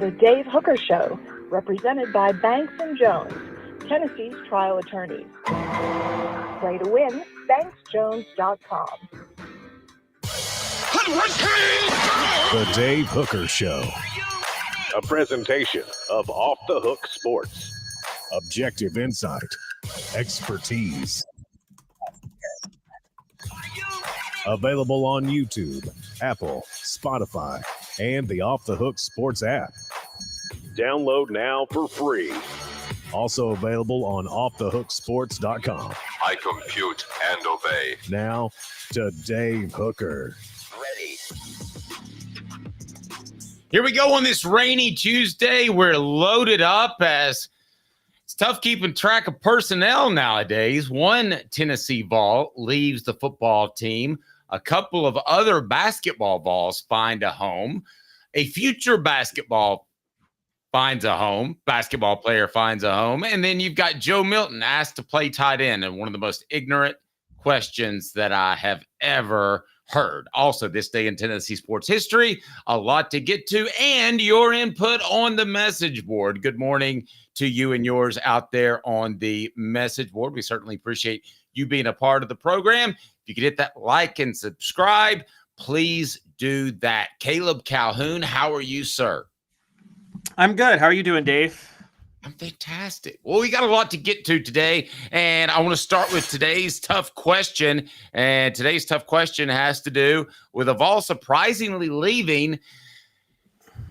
The Dave Hooker Show, represented by Banks & Jones, Tennessee's trial attorneys. Play to win, banksjones.com. The Dave Hooker Show. A presentation of Off the Hook Sports. Objective insight. Expertise. Available on YouTube, Apple, Spotify, and the Off the Hook Sports app. Download now for free. Also available on offthehooksports.com. I compute and obey. Now to Dave Hooker. Ready. Here we go on this rainy Tuesday. We're loaded up as it's tough keeping track of personnel nowadays. One Tennessee Vol leaves the football team. A couple of other basketball Vols find a home. A future basketball finds a home. Basketball player finds a home. And then you've got Joe Milton asked to play tight end, and one of the most ignorant questions that I have ever heard. Also, this day in Tennessee sports history, a lot to get to, and your input on the message board. Good morning to you and yours out there on the message board. We certainly appreciate you being a part of the program. If you could hit that like and subscribe, please do that. Caleb Calhoun, how are you, sir? I'm good. How are you doing, Dave? I'm fantastic. Well, we got a lot to get to today, and I want to start with today's tough question. And today's tough question has to do with a Vol surprisingly leaving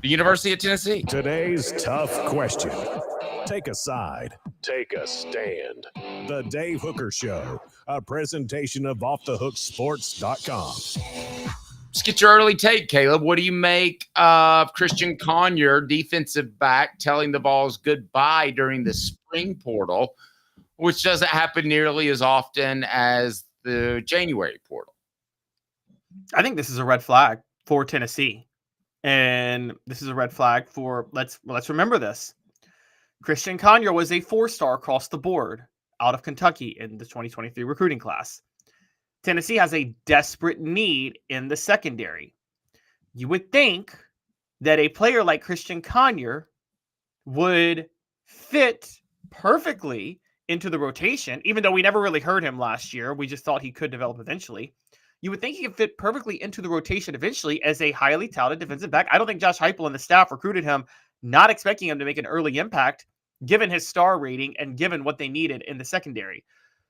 the University of Tennessee. Today's tough question. Take a side. Take a stand. The Dave Hooker Show, a presentation of offthehooksports.com. Let's get your early take, Caleb. What do you make of Christian Conyer, defensive back, telling the Vols goodbye during the spring portal, which doesn't happen nearly as often as the January portal? I think this is a red flag for Tennessee. And this is a red flag for, let's remember this. Christian Conyer was a 4-star across the board out of Kentucky in the 2023 recruiting class. Tennessee has a desperate need in the secondary. You would think that a player like Christian Conyer would fit perfectly into the rotation, even though we never really heard him last year. We just thought he could develop eventually. You would think he could fit perfectly into the rotation eventually as a highly touted defensive back. I don't think Josh Heupel and the staff recruited him not expecting him to make an early impact, given his star rating and given what they needed in the secondary.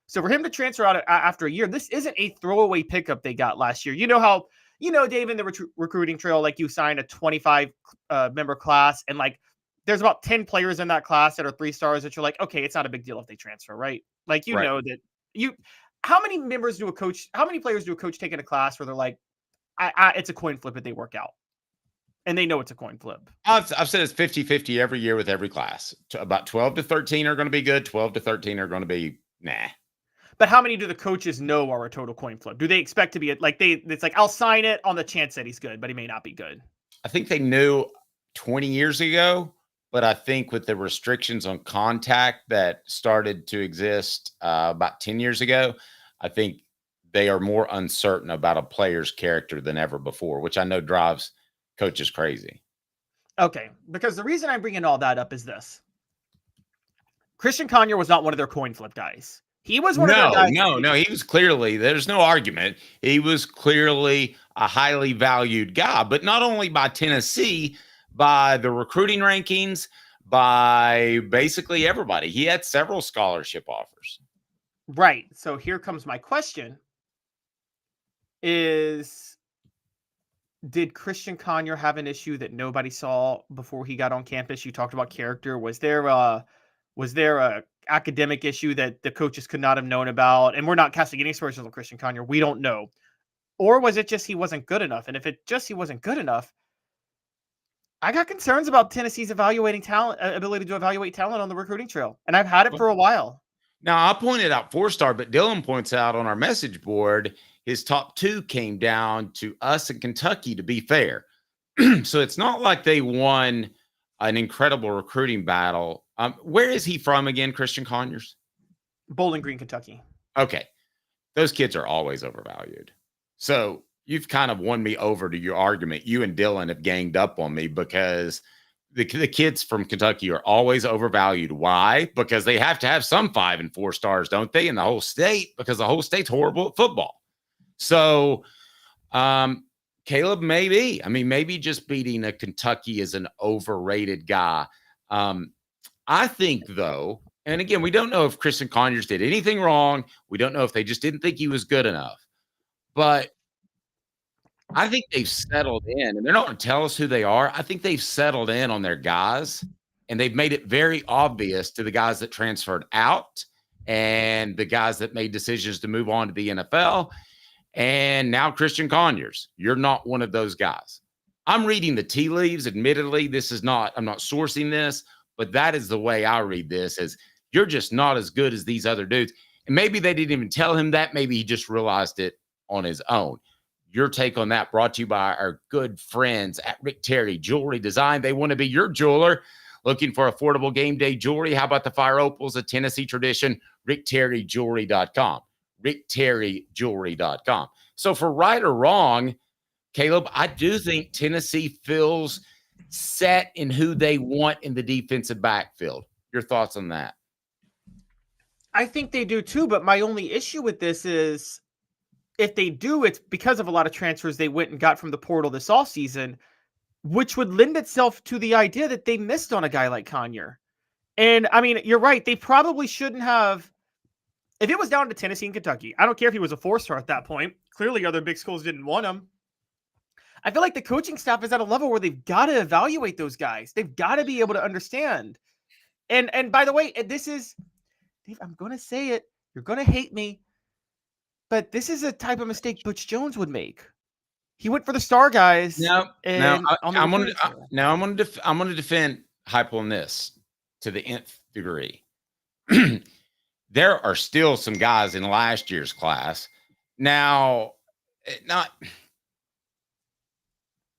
So for him to transfer out after a year, this isn't a throwaway pickup they got last year. You know how, Dave, in the recruiting trail, like you sign a 25 member class, and like there's about 10 players in that class that are 3-stars that you're like, okay, it's not a big deal if they transfer, right? Like, you know that how many players do a coach take in a class where they're like, it's a coin flip if they work out? And they know it's a coin flip. I've said it's 50-50 every year with every class. About 12 to 13 are going to be good. 12 to 13 are going to be nah. But how many do the coaches know are a total coin flip? Do they expect to be like it's like, I'll sign it on the chance that he's good, but he may not be good? I think they knew 20 years ago, but I think with the restrictions on contact that started to exist about 10 years ago, I think they are more uncertain about a player's character than ever before, which I know drives coaches crazy. Okay, because the reason I'm bringing all that up is this. Christian Conyer was not one of their coin flip guys. He was one of their guys. No. He was clearly, there's no argument. He was clearly a highly valued guy, but not only by Tennessee, by the recruiting rankings, by basically everybody. He had several scholarship offers. Right. So here comes my question is, did Christian Conyer have an issue that nobody saw before he got on campus? You talked about character. Was there a academic issue that the coaches could not have known about? And we're not casting any aspersions on Christian Conyer. We don't know. Or was it just he wasn't good enough? And if he wasn't good enough, I got concerns about Tennessee's ability to evaluate talent on the recruiting trail. And I've had it for a while. Now, I pointed out 4-star, but Dylan points out on our message board, his top 2 came down to us in Kentucky, to be fair. So it's not like they won an incredible recruiting battle. Where is he from again, Christian Conyers? Bowling Green, Kentucky. Okay. Those kids are always overvalued. So you've kind of won me over to your argument. You and Dylan have ganged up on me because the kids from Kentucky are always overvalued. Why? Because they have to have some 5 and 4 stars, don't they? In the whole state, because the whole state's horrible at football. So, Caleb, maybe just beating a Kentucky is an overrated guy. I think, though, and again, we don't know if Christian Conyers did anything wrong. We don't know if they just didn't think he was good enough. But I think they've settled in, and they're not going to tell us who they are. I think they've settled in on their guys, and they've made it very obvious to the guys that transferred out and the guys that made decisions to move on to the NFL. And now Christian Conyers, you're not one of those guys. I'm reading the tea leaves. Admittedly, I'm not sourcing this, but that is the way I read this, is you're just not as good as these other dudes. And maybe they didn't even tell him that. Maybe he just realized it on his own. Your take on that brought to you by our good friends at Rick Terry Jewelry Design. They want to be your jeweler. Looking for affordable game day jewelry? How about the Fire Opals, a Tennessee tradition? RickTerryJewelry.com. RickTerryJewelry.com. So for right or wrong, Caleb, I do think Tennessee feels set in who they want in the defensive backfield. Your thoughts on that? I think they do too, but my only issue with this is if they do, it's because of a lot of transfers they went and got from the portal this offseason, which would lend itself to the idea that they missed on a guy like Conyer. And I mean, you're right. They probably shouldn't have. If it was down to Tennessee and Kentucky, I don't care if he was a 4-star at that point. Clearly, other big schools didn't want him. I feel like the coaching staff is at a level where they've got to evaluate those guys. They've got to be able to understand. And by the way, this is, Dave, I'm going to say it. You're going to hate me. But this is a type of mistake Butch Jones would make. He went for the star guys. I'm going to defend Heupel on this to the nth degree. There are still some guys in last year's class. Now,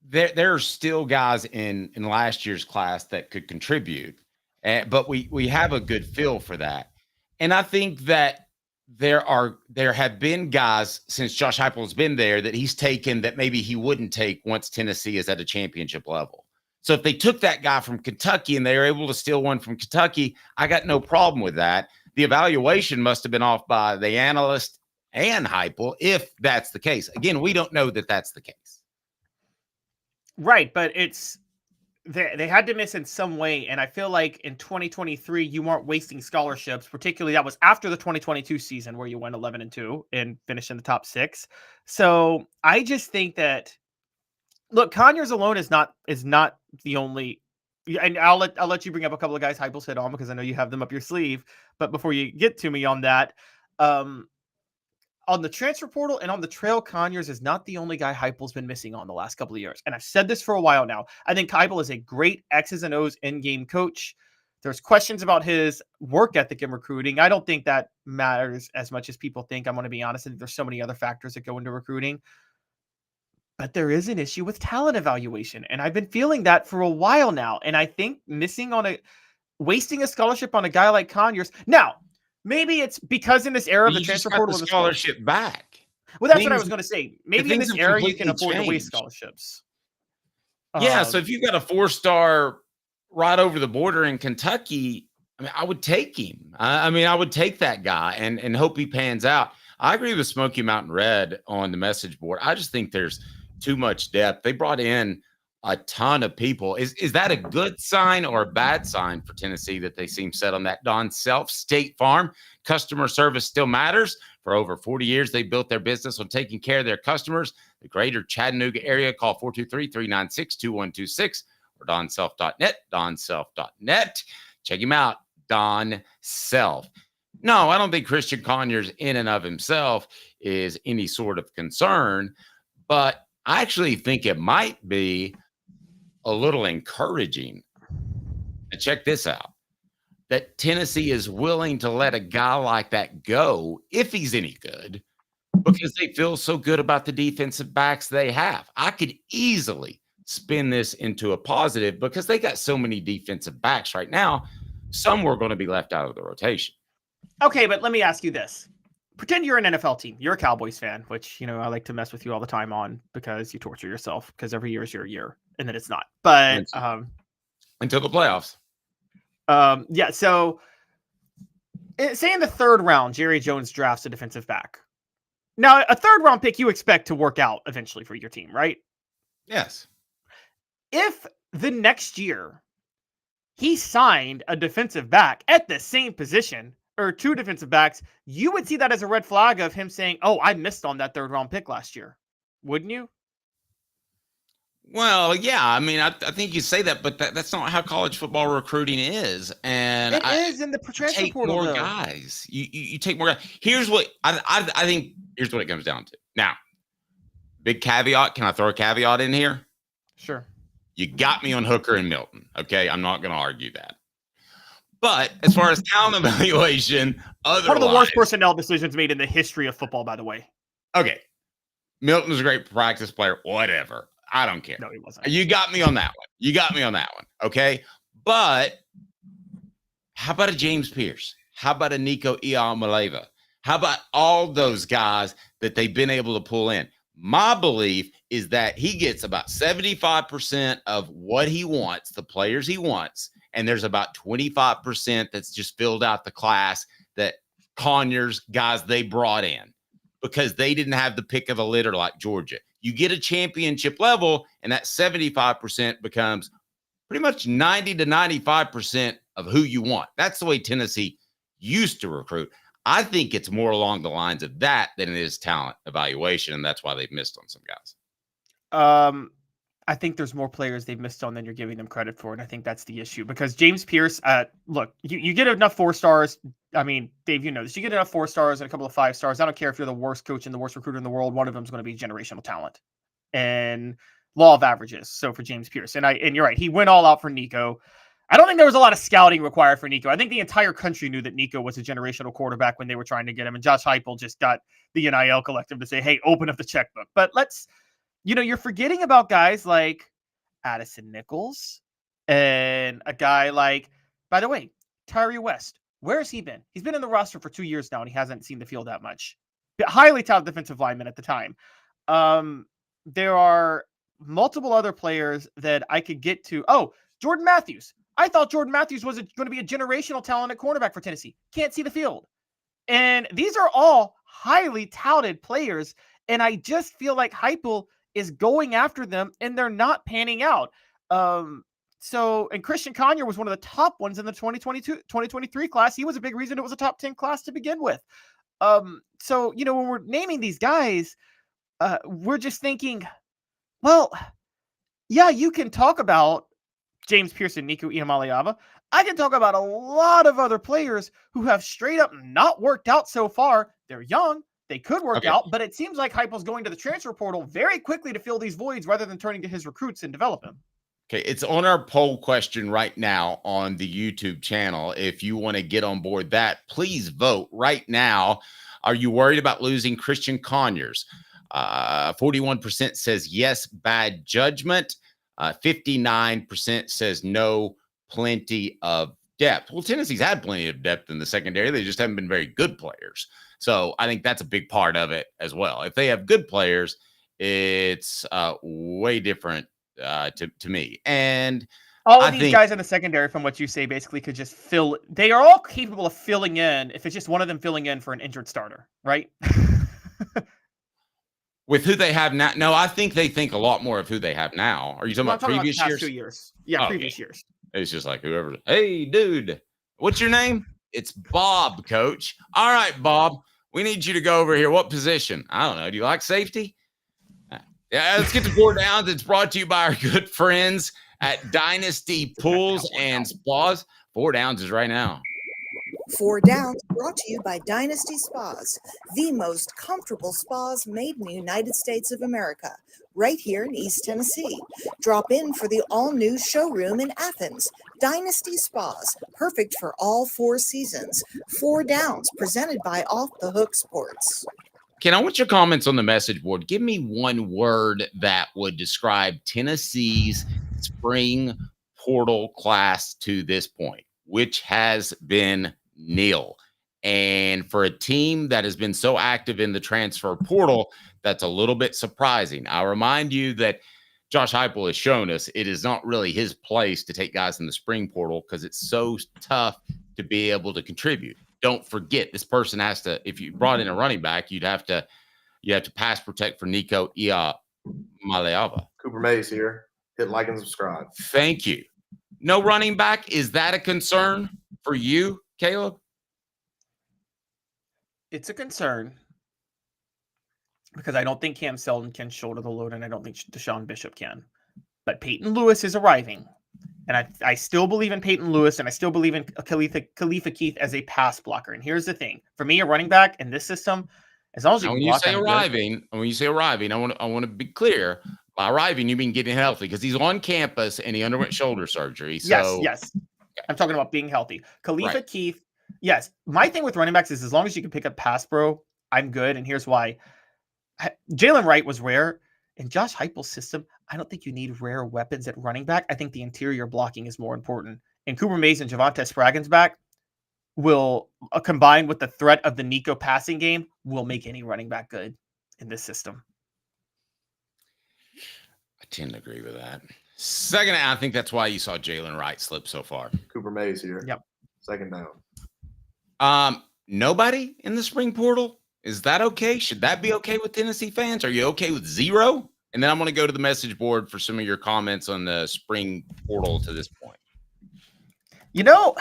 there are still guys in last year's class that could contribute, but we have a good feel for that. And I think that there have been guys since Josh Heupel's been there that he's taken that maybe he wouldn't take once Tennessee is at a championship level. So if they took that guy from Kentucky and they were able to steal one from Kentucky, I got no problem with that. The evaluation must have been off by the analyst and Heupel, if that's the case. Again, we don't know that that's the case. Right, but they had to miss in some way, and I feel like in 2023 you weren't wasting scholarships. Particularly, that was after the 2022 season where you went 11-2 and finished in the top 6. So I just think that, look, Conyers alone is not the only. And I'll let you bring up a couple of guys Heupel's hit on because I know you have them up your sleeve. But before you get to me on that, on the transfer portal and on the trail, Conyers is not the only guy Heupel's been missing on the last couple of years. And I've said this for a while now. I think Heupel is a great X's and O's in-game coach. There's questions about his work ethic in recruiting. I don't think that matters as much as people think. I'm going to be honest. I think there's so many other factors that go into recruiting. But there is an issue with talent evaluation. And I've been feeling that for a while now. And I think wasting a scholarship on a guy like Conyers. Now, maybe it's because in this era of the transfer portal, the scholarship back. Well, that's what I was going to say. Maybe in this era, you can afford to waste scholarships. Yeah. So if you've got a 4-star right over the border in Kentucky, I mean, I would take him. I would take that guy and hope he pans out. I agree with Smoky Mountain Red on the message board. I just think there's too much depth. They brought in a ton of people. Is that a good sign or a bad sign for Tennessee that they seem set on that? Don Self, State Farm, customer service still matters. For over 40 years, they built their business on taking care of their customers. The greater Chattanooga area, call 423-396-2126 or donself.net, donself.net. Check him out, Don Self. No, I don't think Christian Conyers in and of himself is any sort of concern, but I actually think it might be a little encouraging. And check this out, that Tennessee is willing to let a guy like that go if he's any good because they feel so good about the defensive backs they have. I could easily spin this into a positive because they got so many defensive backs right now. Some were going to be left out of the rotation. Okay, but let me ask you this. Pretend you're an NFL team. You're a Cowboys fan, which, I like to mess with you all the time on because you torture yourself because every year is your year and then it's not. But until the playoffs. Yeah. So say in the third round, Jerry Jones drafts a defensive back. Now, a third round pick you expect to work out eventually for your team, right? Yes. If the next year he signed a defensive back at the same position, or two defensive backs, you would see that as a red flag of him saying, oh, I missed on that third round pick last year. Wouldn't you? Well, yeah. I mean, I think you say that, but that's not how college football recruiting is. And it is in the transfer portal, more though. Guys. You take more guys. Here's what I think. Here's what it comes down to. Now, big caveat. Can I throw a caveat in here? Sure. You got me on Hooker and Milton. Okay, I'm not going to argue that. But as far as talent evaluation, one of the worst personnel decisions made in the history of football, by the way. Okay, Milton's a great practice player. Whatever. I don't care. No, he wasn't. You got me on that one. Okay. But how about a James Pierce? How about a Nico Iamaleava? How about all those guys that they've been able to pull in? My belief is that he gets about 75% of what he wants, the players he wants, and there's about 25% that's just filled out the class that Conyers, guys they brought in because they didn't have the pick of the litter like Georgia. You get a championship level, and that 75% becomes pretty much 90 to 95% of who you want. That's the way Tennessee used to recruit. I think it's more along the lines of that than it is talent evaluation, and that's why they've missed on some guys. I think there's more players they've missed on than you're giving them credit for, and I think that's the issue. Because James Pierce, look, you get enough 4 stars. I mean, Dave, you know this. You get enough 4 stars and a couple of 5 stars. I don't care if you're the worst coach and the worst recruiter in the world. One of them is going to be generational talent and law of averages. So for James Pierce, and you're right, he went all out for Nico. I don't think there was a lot of scouting required for Nico. I think the entire country knew that Nico was a generational quarterback when they were trying to get him. And Josh Heupel just got the NIL collective to say, hey, open up the checkbook. But you're forgetting about guys like Addison Nichols and a guy like, by the way, Tyree West. Where has he been? He's been in the roster for 2 years now, and he hasn't seen the field that much. Highly touted defensive lineman at the time. There are multiple other players that I could get to. Oh, Jordan Matthews. I thought Jordan Matthews was going to be a generational talent at cornerback for Tennessee. Can't see the field. And these are all highly touted players, and I just feel like Heupel is going after them, and they're not panning out. And Christian Conyer was one of the top ones in the 2023 class. He was a big reason it was a top 10 class to begin with. When we're naming these guys, we're just thinking, well, yeah, you can talk about James Pierce and Nico Iamaleava. I can talk about a lot of other players who have straight up not worked out so far. They're young. They could work out, but it seems like Heupel's going to the transfer portal very quickly to fill these voids rather than turning to his recruits and develop them. Okay, it's on our poll question right now on the YouTube channel. If you want to get on board that, please vote right now. Are you worried about losing Christian Conyers? 41% says yes, bad judgment. 59% says no, plenty of depth. Well, Tennessee's had plenty of depth in the secondary. They just haven't been very good players. So I think that's a big part of it as well. If they have good players, it's way different to me. And all of these guys in the secondary, from what you say, basically could just fill. They are all capable of filling in if it's just one of them filling in for an injured starter, right? With who they have now. No, I think they think a lot more of who they have now. Are you talking about previous about the years? past 2 years. Yeah, previous years. It's just like whoever. Hey, dude, what's your name? It's Bob, coach. All right, Bob, we need you to go over here. What position? I don't know. Do you like safety? Yeah, let's get to 4 downs. It's brought to you by our good friends at Dynasty Pools and Spas. 4 downs is right now. 4 Downs brought to you by Dynasty Spas, the most comfortable spas made in the United States of America, right here in East Tennessee. Drop in for the all-new showroom in Athens. Dynasty Spas, perfect for all 4 seasons. 4 Downs, presented by Off the Hook Sports. Ken, I want your comments on the message board. Give me one word that would describe Tennessee's spring portal class to this point, which has been nil. And for a team that has been so active in the transfer portal, that's a little bit surprising. I'll remind you that Josh Heupel has shown us it is not really his place to take guys in the spring portal because it's so tough to be able to contribute. Don't forget, this person has to, if you brought in a running back, you have to pass protect for Nico Maleava. Cooper Mays here. Hit like and subscribe. Thank you. No running back. Is that a concern for you, Caleb? It's a concern because I don't think Cam Selden can shoulder the load, and I don't think Deshaun Bishop can. But Peyton Lewis is arriving, and I still believe in Peyton Lewis, and I still believe in Khalifa Keith as a pass blocker. And here's the thing: for me, a running back in this system, as long as when you say arriving, I want to be clear. By arriving, you mean getting healthy because he's on campus and he underwent shoulder surgery. So yes. I'm talking about being healthy. Khalifa Keith. Yes, my thing with running backs is as long as you can pick up pass pro, I'm good. And here's why. Jalen Wright was rare. In Josh Heupel's system, I don't think you need rare weapons at running back. I think the interior blocking is more important. And Cooper Mays and Javonte Spraggins back will, combined with the threat of the Nico passing game, will make any running back good in this system. I tend to agree with that. Second, I think that's why you saw Jalen Wright slip so far. Cooper Mays here. Yep. Second down. Nobody in the spring portal. Is that okay? Should that be okay with Tennessee fans? Are you okay with zero? And then I'm going to go to the message board for some of your comments on the spring portal to this point. You know,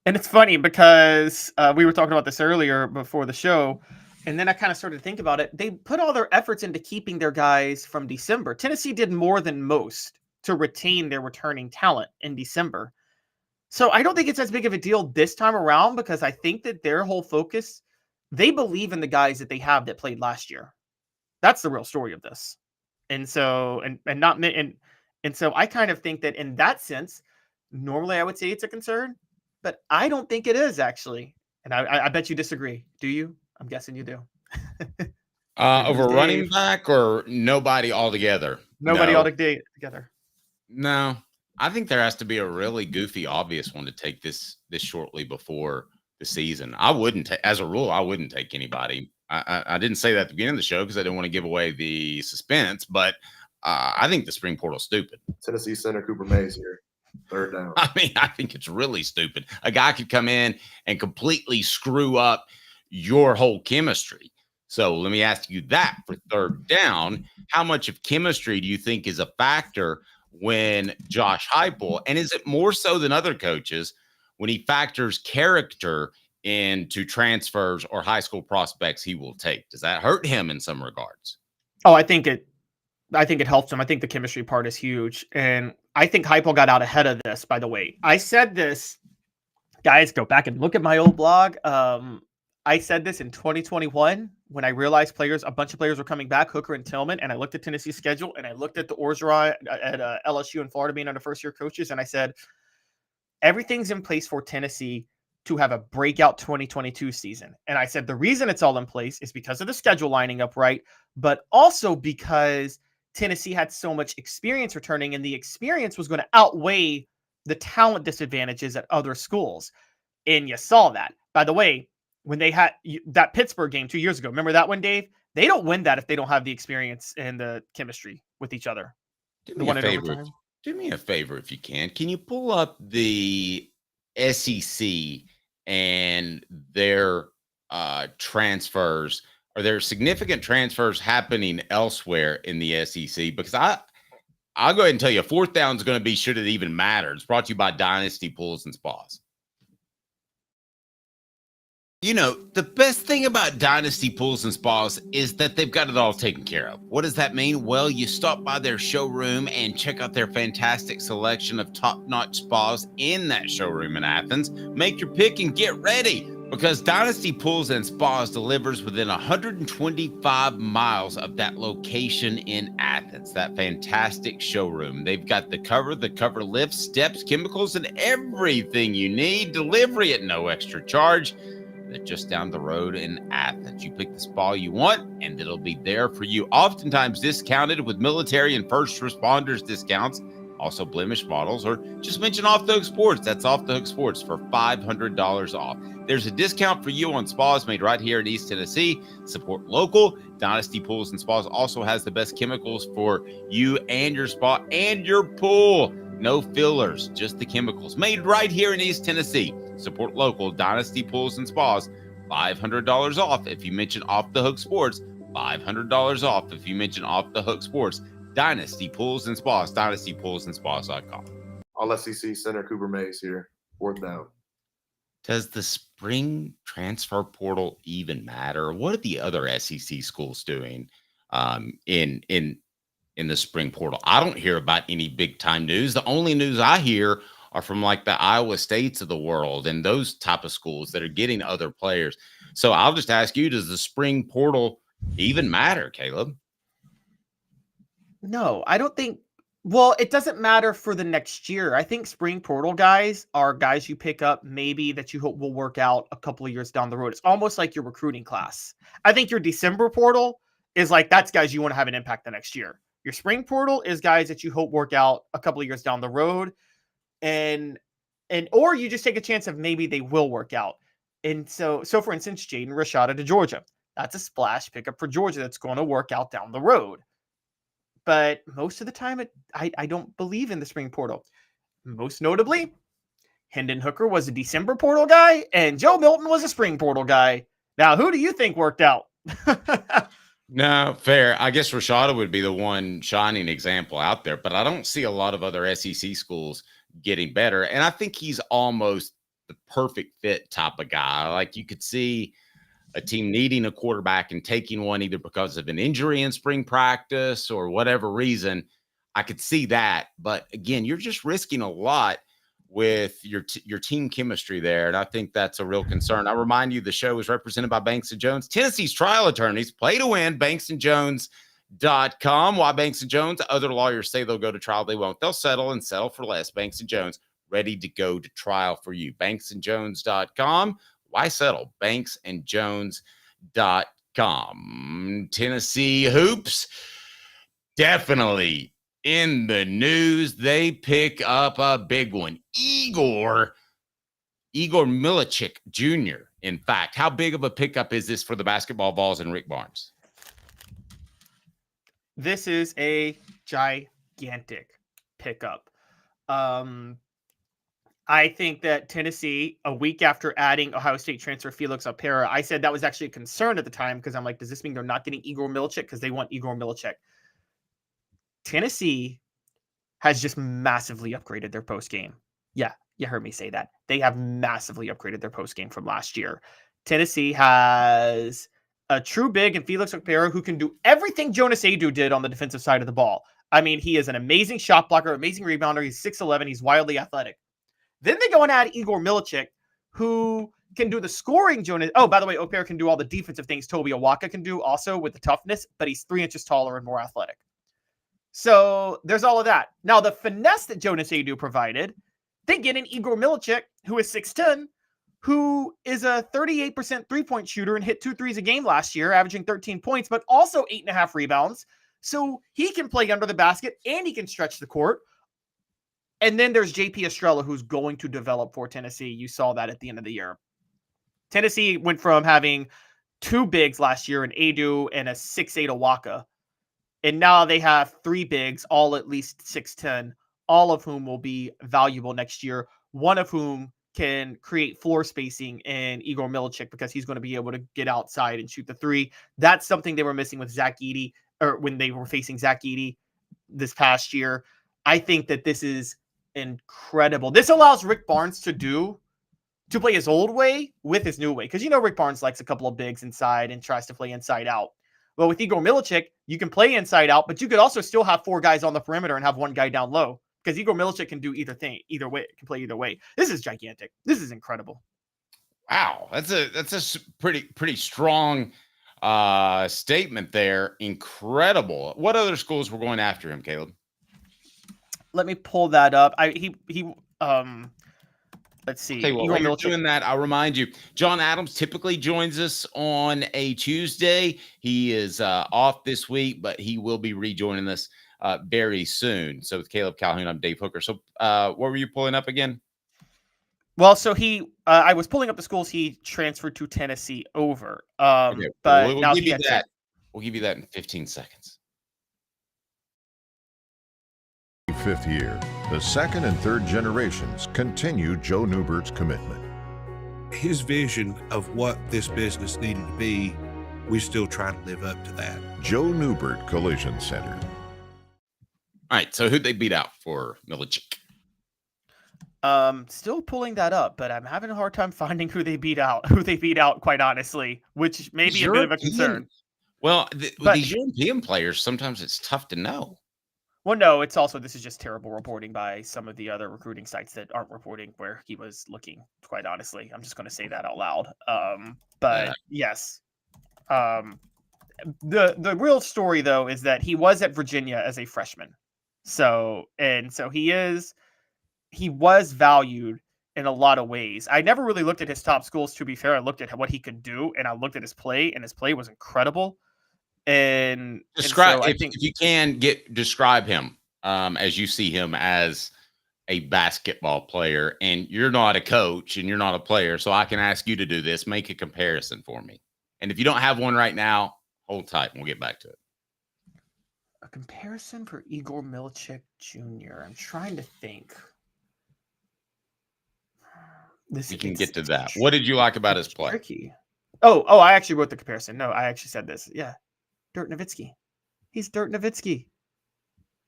and it's funny because we were talking about this earlier before the show, and then I kind of started to think about it. They put all their efforts into keeping their guys from December. Tennessee did more than most to retain their returning talent in December. So I don't think it's as big of a deal this time around because I think that their whole focus, they believe in the guys that they have that played last year. That's the real story of this. And so, and so I kind of think that in that sense, normally I would say it's a concern, but I don't think it is actually. And I bet you disagree. Do you? I'm guessing you do. Over running back or nobody altogether? Nobody altogether. No. I think there has to be a really goofy, obvious one to take this shortly before the season. I wouldn't, as a rule, I wouldn't take anybody. I didn't say that at the beginning of the show because I didn't want to give away the suspense, but I think the spring portal's stupid. Tennessee center Cooper Mays here. Third down. I mean, I think it's really stupid. A guy could come in and completely screw up your whole chemistry. So let me ask you that for third down. How much of chemistry do you think is a factor when Josh Heupel, and is it more so than other coaches when he factors character into transfers or high school prospects he will take? Does that hurt him in some regards? Oh, I think it helps him. I think the chemistry part is huge. And I think Heupel got out ahead of this, by the way. I said this, guys, go back and look at my old blog. I said this in 2021 when I realized a bunch of players were coming back, Hooker and Tillman, and I looked at Tennessee's schedule and I looked at the Orgeron at LSU and Florida being under first-year coaches, and I said, everything's in place for Tennessee to have a breakout 2022 season. And I said the reason it's all in place is because of the schedule lining up right, but also because Tennessee had so much experience returning, and the experience was going to outweigh the talent disadvantages at other schools. And you saw that. By the way, when they had that Pittsburgh game 2 years ago, remember that one, Dave? They don't win that if they don't have the experience and the chemistry with each other. Do me a favor if you can. Can you pull up the SEC and their transfers? Are there significant transfers happening elsewhere in the SEC? Because I'll go ahead and tell you, fourth down is going to be should it even matter. It's brought to you by Dynasty Pools and Spas. You know, the best thing about Dynasty Pools and Spas is that they've got it all taken care of. What does that mean? Well, you stop by their showroom and check out their fantastic selection of top-notch spas in that showroom in Athens. Make your pick and get ready, because Dynasty Pools and Spas delivers within 125 miles of that location in Athens, that fantastic showroom. They've got the cover lift, steps, chemicals, and everything you need. Delivery at no extra charge. They're just down the road in Athens. You pick the spa you want, and it'll be there for you. Oftentimes discounted with military and first responders discounts. Also blemish models, or just mention Off the Hook Sports. That's Off the Hook Sports for $500 off. There's a discount for you on spas made right here in East Tennessee. Support local. Dynasty Pools and Spas also has the best chemicals for you and your spa and your pool. No fillers, just the chemicals made right here in East Tennessee. Support local. Dynasty Pools and Spas, $500 off if you mention Off the Hook Sports. $500 off if you mention Off the Hook Sports. Dynasty Pools and Spas, dynastypoolsandspas.com. All SEC center Cooper Mays here. 4th down. Does the spring transfer portal even matter? What are the other SEC schools doing in the spring portal? I don't hear about any big time news. The only news I hear are from like the Iowa States of the world and those type of schools that are getting other players. So I'll just ask you, does the spring portal even matter, Caleb? No, I don't think. Well, it doesn't matter for the next year. I think spring portal guys are guys you pick up maybe that you hope will work out a couple of years down the road. It's almost like your recruiting class. I think your December portal is like that's guys you want to have an impact the next year. Your spring portal is guys that you hope work out a couple of years down the road, and or you just take a chance of maybe they will work out. And so for instance, Jaden Rashada to Georgia. That's a splash pickup for Georgia that's going to work out down the road. But most of the time, I don't believe in the spring portal. Most notably, Hendon Hooker was a December portal guy, and Joe Milton was a spring portal guy. Now, who do you think worked out? No, fair. I guess Rashada would be the one shining example out there, but I don't see a lot of other SEC schools getting better. And I think he's almost the perfect fit type of guy. Like you could see a team needing a quarterback and taking one either because of an injury in spring practice or whatever reason. I could see that. But again, you're just risking a lot with your team chemistry there. And I think that's a real concern. I remind you, the show is represented by Banks & Jones, Tennessee's trial attorneys. Play to win, banksandjones.com. Why Banks & Jones? Other lawyers say they'll go to trial. They won't. They'll settle and settle for less. Banks & Jones, ready to go to trial for you. banksandjones.com. Why settle? banksandjones.com. Tennessee hoops, definitely in the news. They pick up a big one. Igor Milicic Jr. In fact, how big of a pickup is this for the basketball Vols and Rick Barnes? This is a gigantic pickup. I think that Tennessee, a week after adding Ohio State transfer Felix Apparel, I said that was actually a concern at the time because I'm like, does this mean they're not getting Igor Milicic because they want Igor Milicic? Tennessee has just massively upgraded their post game. Yeah, you heard me say that. They have massively upgraded their post game from last year. Tennessee has a true big in Felix Apparel who can do everything Jonas Adu did on the defensive side of the ball. I mean, he is an amazing shot blocker, amazing rebounder. He's 6'11". He's wildly athletic. Then they go and add Igor Milicic, who can do the scoring. Oh, by the way, Opera can do all the defensive things Toby Awaka can do also with the toughness, but he's 3 inches taller and more athletic. So there's all of that. Now, the finesse that Jonas Adu provided, they get an Igor Milicic, who is 6'10", who is a 38% three-point shooter and hit 2 threes a game last year, averaging 13 points, but also 8.5 rebounds. So he can play under the basket and he can stretch the court. And then there's JP Estrella, who's going to develop for Tennessee. You saw that at the end of the year. Tennessee went from having 2 bigs last year, an Adu and a 6'8" Awaka. And now they have 3 bigs, all at least 6'10", all of whom will be valuable next year. One of whom can create floor spacing in Igor Milicic because he's going to be able to get outside and shoot the 3. That's something they were missing with Zach Edey, or when they were facing Zach Edey this past year. I think that this is incredible. This allows Rick Barnes to play his old way with his new way. Because Rick Barnes likes a couple of bigs inside and tries to play inside out. Well, with Igor Milicic, you can play inside out, but you could also still have 4 guys on the perimeter and have 1 guy down low. Because Igor Milicic can do either way. It can play either way. This is gigantic. This is incredible. Wow, that's a pretty strong statement there. Incredible. What other schools were going after him, Caleb? Let me pull that up. Let's see. Okay, well, while you're doing that, I'll remind you, John Adams typically joins us on a Tuesday. He is off this week, but he will be rejoining us very soon. So with Caleb Calhoun, I'm Dave Hooker. So what were you pulling up again? Well, so I was pulling up the schools he transferred to Tennessee over. Okay, But we'll now give he you had that. We'll give you that in 15 seconds. Fifth year, the second and third generations continue Joe Newbert's commitment. His vision of what this business needed to be, we still try to live up to that. Joe Newbert Collision Center. All right, so who'd they beat out for Milicic? Still pulling that up, but I'm having a hard time finding who they beat out. Who they beat out, quite honestly, which may be a bit of a concern. Well, with these European players, sometimes it's tough to know. Well, no, it's also, this is just terrible reporting by some of the other recruiting sites that aren't reporting where he was looking, quite honestly. I'm just going to say that out loud. Yes. The real story, though, is that he was at Virginia as a freshman. So he was valued in a lot of ways. I never really looked at his top schools, to be fair. I looked at what he could do, and I looked at his play, and his play was incredible. And describe, so if you can describe him as you see him as a basketball player, and you're not a coach and you're not a player, so I can ask you to do this. Make a comparison for me. And if you don't have one right now, hold tight and we'll get back to it. A comparison for Igor Milicic Jr. I'm trying to think. We can get to that. What did you like about his play? Tricky. Oh, I actually wrote the comparison. No, I actually said this. Yeah. Dirk Nowitzki. He's Dirk Nowitzki.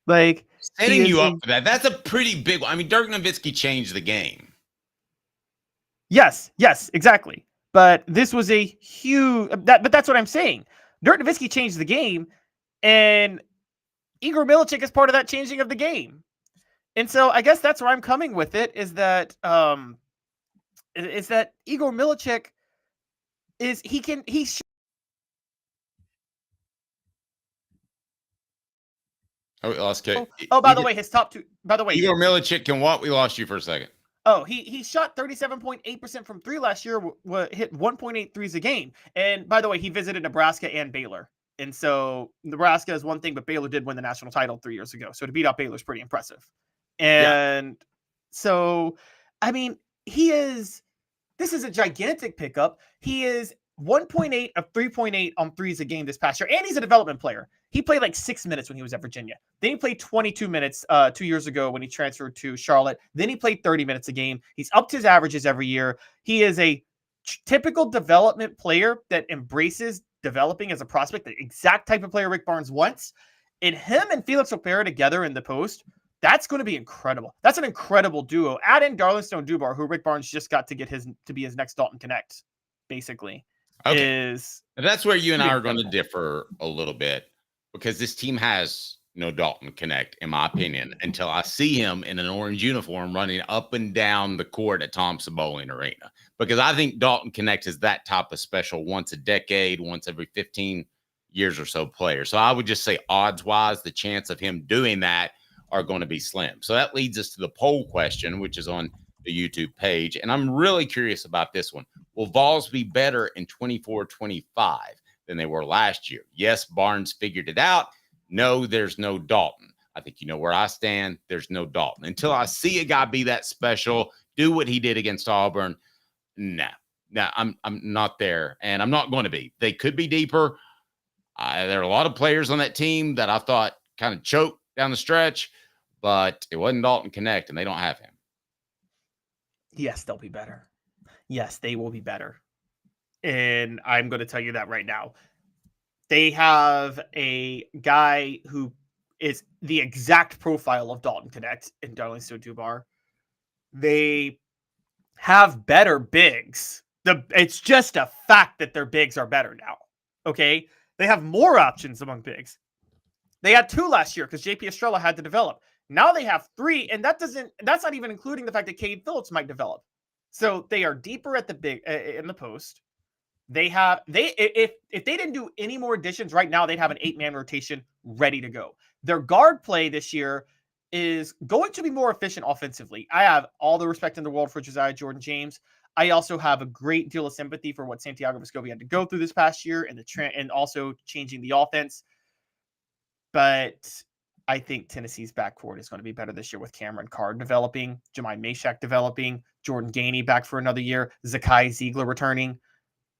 Like, setting you up for that. That's a pretty big one. I mean, Dirk Nowitzki changed the game. Yes, exactly. But this was a huge but that's what I'm saying. Dirk Nowitzki changed the game, and Igor Milicic is part of that changing of the game. And so I guess that's where I'm coming with it, is that Igor Milicic is Oh, we lost Kate. By the way, his top two. By the way, Igor Milicic can what? We lost you for a second. Oh, he shot 37.8% from three last year. Hit 1.8 threes a game. And by the way, he visited Nebraska and Baylor. And so Nebraska is one thing, but Baylor did win the national title 3 years ago. So to beat out Baylor is pretty impressive. And so, I mean, this is a gigantic pickup. He is 1.8 of 3.8 on threes a game this past year. And he's a development player. He played like 6 minutes when he was at Virginia. Then he played 22 minutes 2 years ago when he transferred to Charlotte. Then he played 30 minutes a game. He's upped his averages every year. He is a typical development player that embraces developing as a prospect, the exact type of player Rick Barnes wants. And him and Felix Opera together in the post, that's going to be incredible. That's an incredible duo. Add in Darlington Dubar, who Rick Barnes just got to get to be his next Dalton Knecht, basically. Okay. That's where you and I are going to differ a little bit, because this team has no Dalton Knecht, in my opinion, until I see him in an orange uniform running up and down the court at Thompson-Boling Arena. Because I think Dalton Knecht is that type of special once a decade, once every 15 years or so player. So I would just say odds-wise, the chance of him doing that are going to be slim. So that leads us to the poll question, which is on the YouTube page. And I'm really curious about this one. Will Vols be better in 24-25 than they were last year? Yes, Barnes figured it out. No, there's no Dalton. I think you know where I stand. There's no Dalton. Until I see a guy be that special, do what he did against Auburn, no, I'm not there, and I'm not going to be. They could be deeper. There are a lot of players on that team that I thought kind of choked down the stretch, but it wasn't Dalton Knecht, and they don't have him. Yes, they'll be better. Yes, they will be better. And I'm going to tell you that right now. They have a guy who is the exact profile of Dalton Knecht in Darlington Dubar. They have better bigs. It's just a fact that their bigs are better now. Okay? They have more options among bigs. They had 2 last year because JP Estrella had to develop. Now they have 3, and that's not even including the fact that Cade Phillips might develop. So they are deeper at the big in the post. If they didn't do any more additions right now, they'd have an 8-man rotation ready to go. Their guard play this year is going to be more efficient offensively. I have all the respect in the world for Josiah Jordan-James. I also have a great deal of sympathy for what Santiago Vescovi had to go through this past year and also changing the offense. But I think Tennessee's backcourt is going to be better this year with Cameron Carr developing, Jemai Mashak developing, Jordan Gainey back for another year, Zakai Ziegler returning.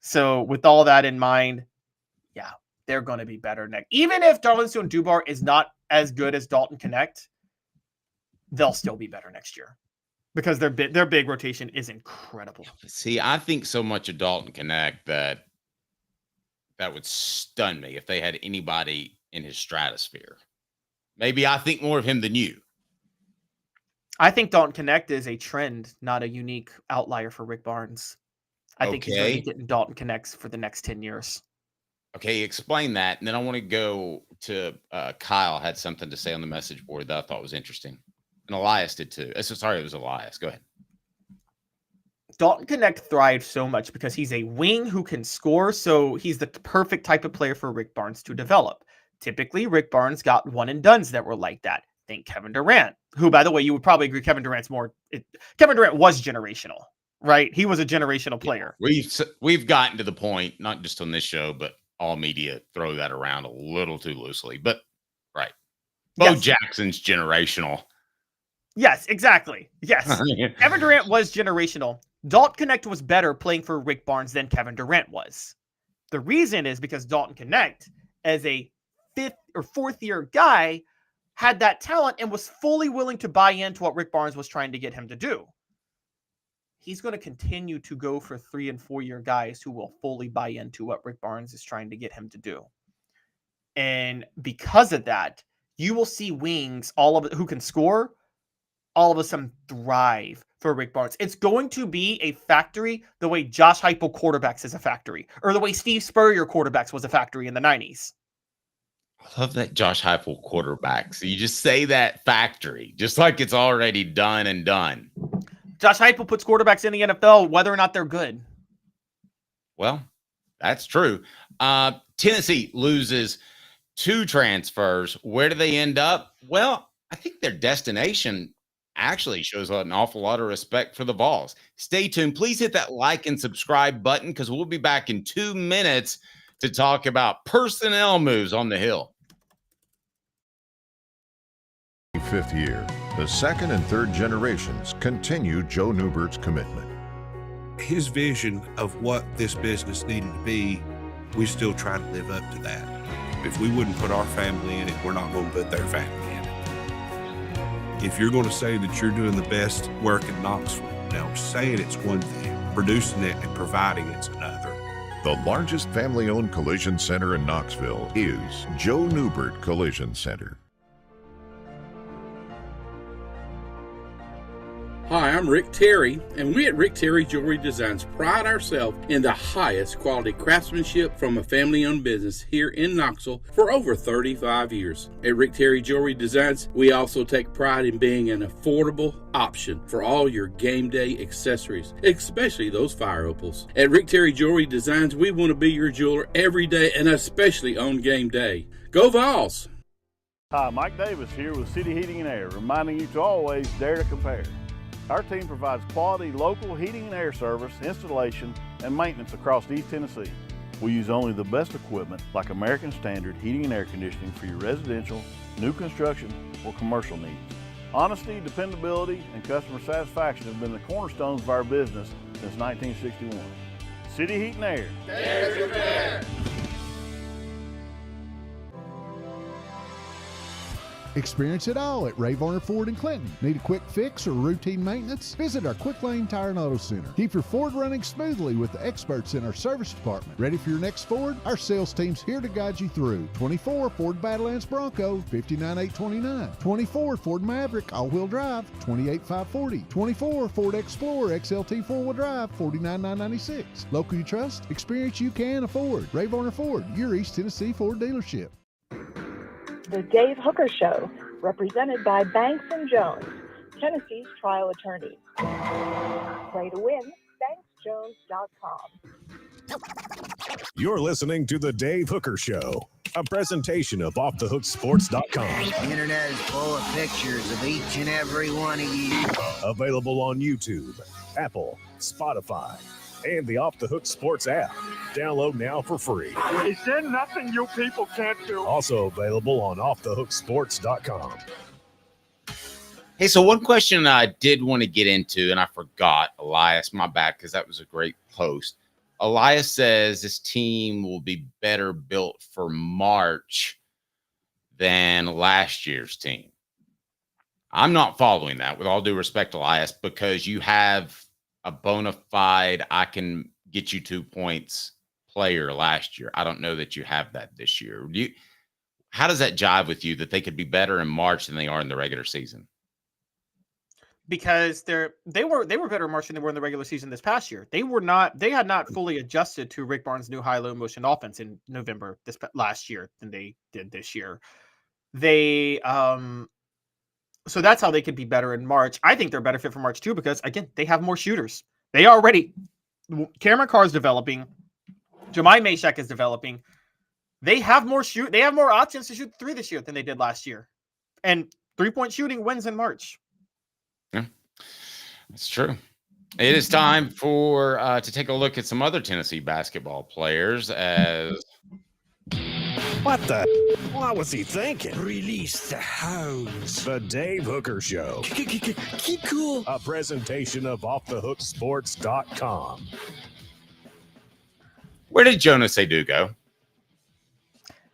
So with all that in mind, yeah, they're going to be better next. Even if Darlington Dubar is not as good as Dalton Knecht, they'll still be better next year because their big rotation is incredible. See, I think so much of Dalton Knecht that would stun me if they had anybody in his stratosphere. Maybe I think more of him than you. I think Dalton Knecht is a trend, not a unique outlier for Rick Barnes. I think he's going to be getting Dalton Knecht for the next 10 years. Okay, explain that. And then I want to go to Kyle had something to say on the message board that I thought was interesting. And Elias did too. Sorry, it was Elias. Go ahead. Dalton Knecht thrives so much because he's a wing who can score. So he's the perfect type of player for Rick Barnes to develop. Typically, Rick Barnes got one and dones that were like that. Think Kevin Durant, who, by the way, you would probably agree Kevin Durant was generational, right? He was a generational player. We've gotten to the point, not just on this show, but all media throw that around a little too loosely. But right, Bo Jackson's generational. Yes, exactly. Yes, Kevin Durant was generational. Dalton Knecht was better playing for Rick Barnes than Kevin Durant was. The reason is because Dalton Knecht, as a fifth or fourth year guy, had that talent and was fully willing to buy into what Rick Barnes was trying to get him to do. He's going to continue to go for 3 and 4 year guys who will fully buy into what Rick Barnes is trying to get him to do. And because of that, you will see wings, who can score, all of a sudden thrive for Rick Barnes. It's going to be a factory the way Josh Heupel quarterbacks is a factory, or the way Steve Spurrier quarterbacks was a factory in the 90s. I love that Josh Heupel quarterback. So you just say that factory, just like it's already done and done. Josh Heupel puts quarterbacks in the NFL, whether or not they're good. Well, that's true. Tennessee loses 2 transfers. Where do they end up? Well, I think their destination actually shows an awful lot of respect for the Vols. Stay tuned. Please hit that like and subscribe button because we'll be back in 2 minutes to talk about personnel moves on the Hill. 5th year, the second and third generations continue Joe Newbert's commitment. His vision of what this business needed to be, we still try to live up to that. If we wouldn't put our family in it, we're not going to put their family in it. If you're going to say that you're doing the best work in Knoxville, now saying it's one thing, producing it and providing it's another. The largest family-owned collision center in Knoxville is Joe Newbert Collision Center. Hi, I'm Rick Terry, and we at Rick Terry Jewelry Designs pride ourselves in the highest quality craftsmanship from a family-owned business here in Knoxville for over 35 years. At Rick Terry Jewelry Designs, we also take pride in being an affordable option for all your game day accessories, especially those fire opals. At Rick Terry Jewelry Designs, we want to be your jeweler every day and especially on game day. Go Vols! Hi, Mike Davis here with City Heating and Air, reminding you to always dare to compare. Our team provides quality local heating and air service, installation, and maintenance across East Tennessee. We use only the best equipment like American Standard heating and air conditioning for your residential, new construction, or commercial needs. Honesty, dependability, and customer satisfaction have been the cornerstones of our business since 1961. City Heat and Air. Dare to compare. Experience it all at Varner Ford in Clinton. Need a quick fix or routine maintenance? Visit our Quick Lane Tire and Auto Center. Keep your Ford running smoothly with the experts in our service department. Ready for your next Ford? Our sales team's here to guide you through. 24 Ford Badlands Bronco, $59,829. 24 Ford Maverick all-wheel drive, $28,540. 24 Ford Explorer XLT four-wheel drive, $49,996. Local you trust, experience you can afford. Varner Ford, your East Tennessee Ford dealership. The Dave Hooker Show, represented by Banks & Jones, Tennessee's trial attorneys. Play to win, banksjones.com. You're listening to The Dave Hooker Show, a presentation of OffTheHookSports.com. The internet is full of pictures of each and every one of you. Available on YouTube, Apple, Spotify, and the Off the Hook Sports app. Download now for free. Is there nothing you people can't do? Also available on offthehooksports.com. Hey, so one question I did want to get into, and I forgot, Elias, my bad, because that was a great post. Elias says this team will be better built for March than last year's team. I'm not following that, with all due respect, Elias, because you have a bona fide, I can get you 2 points player last year. I don't know that you have that this year. How does that jive with you that they could be better in March than they are in the regular season? Because they were better in March than they were in the regular season this past year. They had not fully adjusted to Rick Barnes' new high-low motion offense in November last year than they did this year. They so that's how they could be better in March. I think they're better fit for March too, because again, they have more shooters. Cameron Carr is developing. Jemai Mashak is developing. They have more options to shoot three this year than they did last year. And 3-point shooting wins in March. Yeah, that's true. It is time for to take a look at some other Tennessee basketball players. As what was he thinking? Release the hounds. The Dave Hooker Show. Keep cool. A presentation of offthehooksports.com. Where did Jonas Adu go?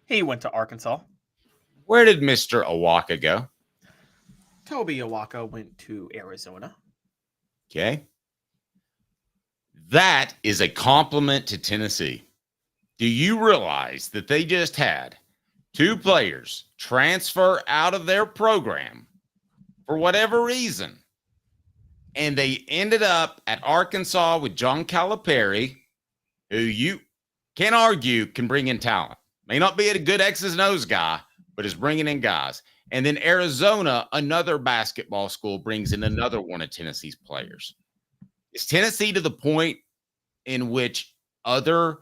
He went to Arkansas. Where did Mr. Awaka go? Toby Awaka went to Arizona. Okay. That is a compliment to Tennessee. Do you realize that they just had 2 players transfer out of their program for whatever reason, and they ended up at Arkansas with John Calipari, who you can't argue can bring in talent. May not be a good X's and O's guy, but is bringing in guys. And then Arizona, another basketball school, brings in another one of Tennessee's players. Is Tennessee to the point in which other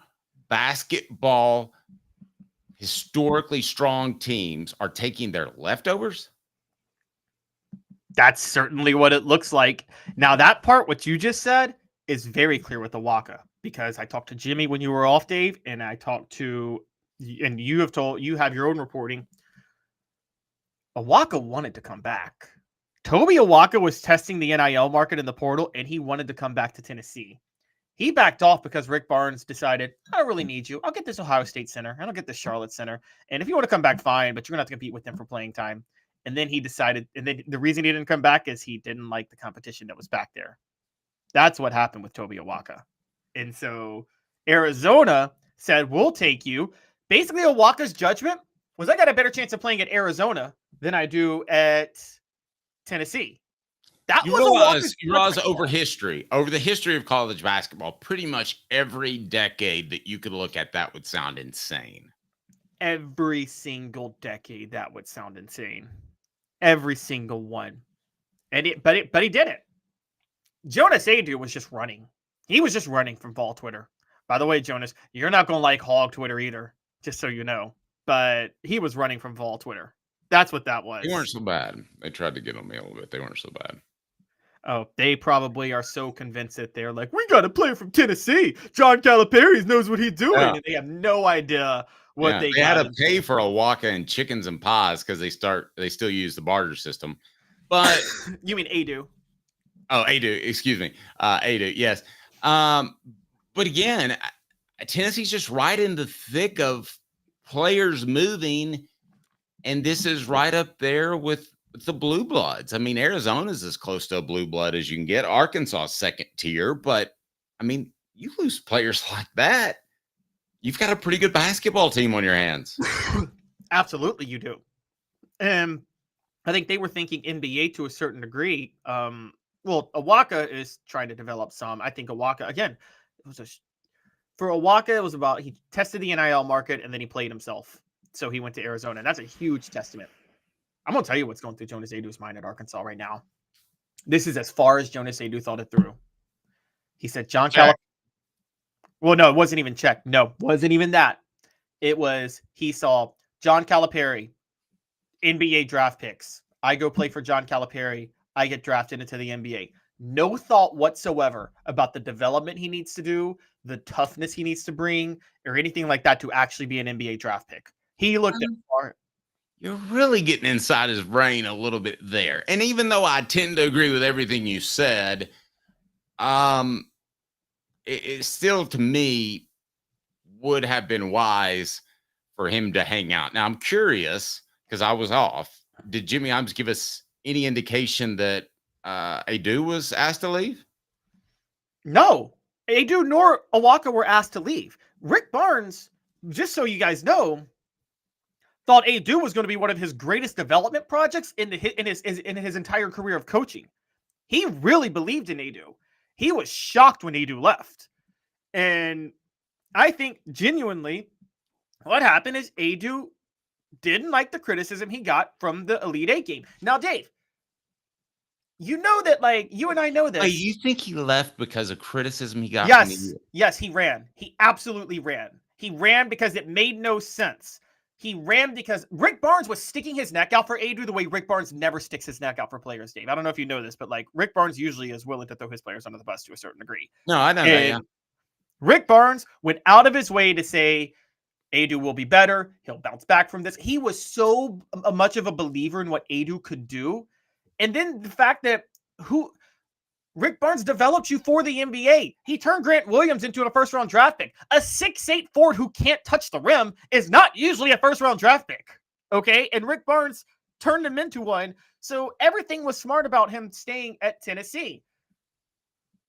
basketball historically strong teams are taking their leftovers? That's certainly what it looks like. Now, that part, what you just said, is very clear with Awaka, because I talked to Jimmy when you were off, Dave, and I talked to, and you have your own reporting. Awaka wanted to come back. Toby Awaka was testing the NIL market in the portal, and he wanted to come back to Tennessee. He backed off because Rick Barnes decided, I don't really need you. I'll get this Ohio State center, and I'll get this Charlotte center. And if you want to come back, fine, but you're going to have to compete with them for playing time. And then he decided, and then the reason he didn't come back is he didn't like the competition that was back there. That's what happened with Toby Awaka. And so Arizona said, we'll take you. Basically, Awaka's judgment was, I got a better chance of playing at Arizona than I do at Tennessee. That You realize over the history of college basketball, pretty much every decade that you could look at, that would sound insane. Every single decade, that would sound insane. Every single one. But he did it. Jonas Adu was just running. He was just running from Vol Twitter. By the way, Jonas, you're not going to like Hog Twitter either, just so you know. But he was running from Vol Twitter. That's what that was. They weren't so bad. They tried to get on me a little bit. They weren't so bad. Oh, they probably are so convinced that they're like, we got to play from Tennessee. John Calipari knows what he's doing. Yeah. And they have no idea what they had to pay for Awaka and chickens and pies because they still use the barter system. But you mean Adu? Oh, Adu, excuse me. Adu, yes. But again, Tennessee's just right in the thick of players moving, and this is right up there with the blue bloods. I mean, Arizona's as close to a blue blood as you can get. Arkansas second tier, but I mean, you lose players like that, you've got a pretty good basketball team on your hands. Absolutely, you do. And I think they were thinking NBA to a certain degree. Well, Awaka is trying to develop some. I think Awaka, again, for Awaka, it was about, he tested the NIL market and then he played himself. So he went to Arizona, and that's a huge testament. I'm going to tell you what's going through Jonas Adu's mind at Arkansas right now. This is as far as Jonas Adu thought it through. He said, John Calipari. Well, no, it wasn't even checked. No, wasn't even that. It was, he saw John Calipari, NBA draft picks. I go play for John Calipari. I get drafted into the NBA. no thought whatsoever about the development he needs to do, the toughness he needs to bring, or anything like that to actually be an NBA draft pick. He looked at You're really getting inside his brain a little bit there. And even though I tend to agree with everything you said, it still, to me, would have been wise for him to hang out. Now, I'm curious, because I was off. Did Jimmy Imes give us any indication that Adu was asked to leave? No. Adu nor Awaka were asked to leave. Rick Barnes, just so you guys know, thought Adu was going to be one of his greatest development projects in his entire career of coaching. He really believed in Adu. He was shocked when Adu left. And I think genuinely what happened is Adu didn't like the criticism he got from the Elite Eight game. Now, Dave, you know that, like, you and I know this. Wait, you think he left because of criticism he got from the Yes, he ran. He absolutely ran. He ran because it made no sense. He ran because Rick Barnes was sticking his neck out for Adu the way Rick Barnes never sticks his neck out for players, Dave. I don't know if you know this, but like Rick Barnes usually is willing to throw his players under the bus to a certain degree. No, I know that, yeah. Rick Barnes went out of his way to say Adu will be better. He'll bounce back from this. He was so much of a believer in what Adu could do. And then the fact that Rick Barnes developed you for the NBA. He turned Grant Williams into a first-round draft pick. A 6'8" forward who can't touch the rim is not usually a first-round draft pick, okay? And Rick Barnes turned him into one, so everything was smart about him staying at Tennessee.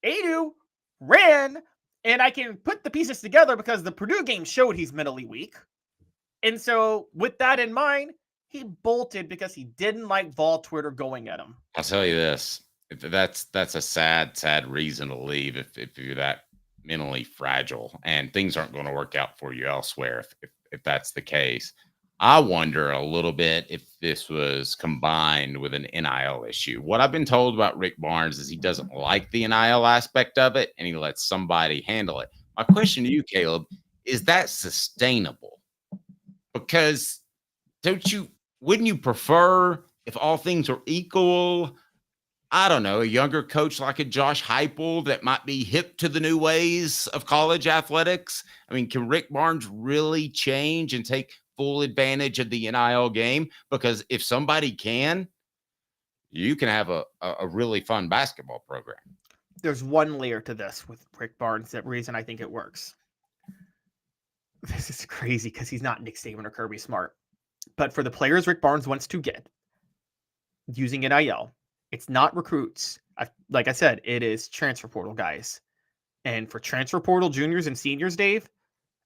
Adu ran, and I can put the pieces together because the Purdue game showed he's mentally weak. And so with that in mind, he bolted because he didn't like Vol Twitter going at him. I'll tell you this. That's a sad reason to leave if you're that mentally fragile and things aren't going to work out for you elsewhere if that's the case. I wonder a little bit if this was combined with an NIL issue. What I've been told about Rick Barnes is he doesn't like the NIL aspect of it and he lets somebody handle it. My question to you, Caleb, is that sustainable? Because wouldn't you prefer if all things were equal? I don't know, a younger coach like a Josh Heupel that might be hip to the new ways of college athletics. I mean, can Rick Barnes really change and take full advantage of the NIL game? Because if somebody can, you can have a really fun basketball program. There's one layer to this with Rick Barnes, that reason I think it works. This is crazy because he's not Nick Saban or Kirby Smart. But for the players Rick Barnes wants to get using NIL, it's not recruits. Like I said, it is transfer portal guys. And for transfer portal juniors and seniors, Dave,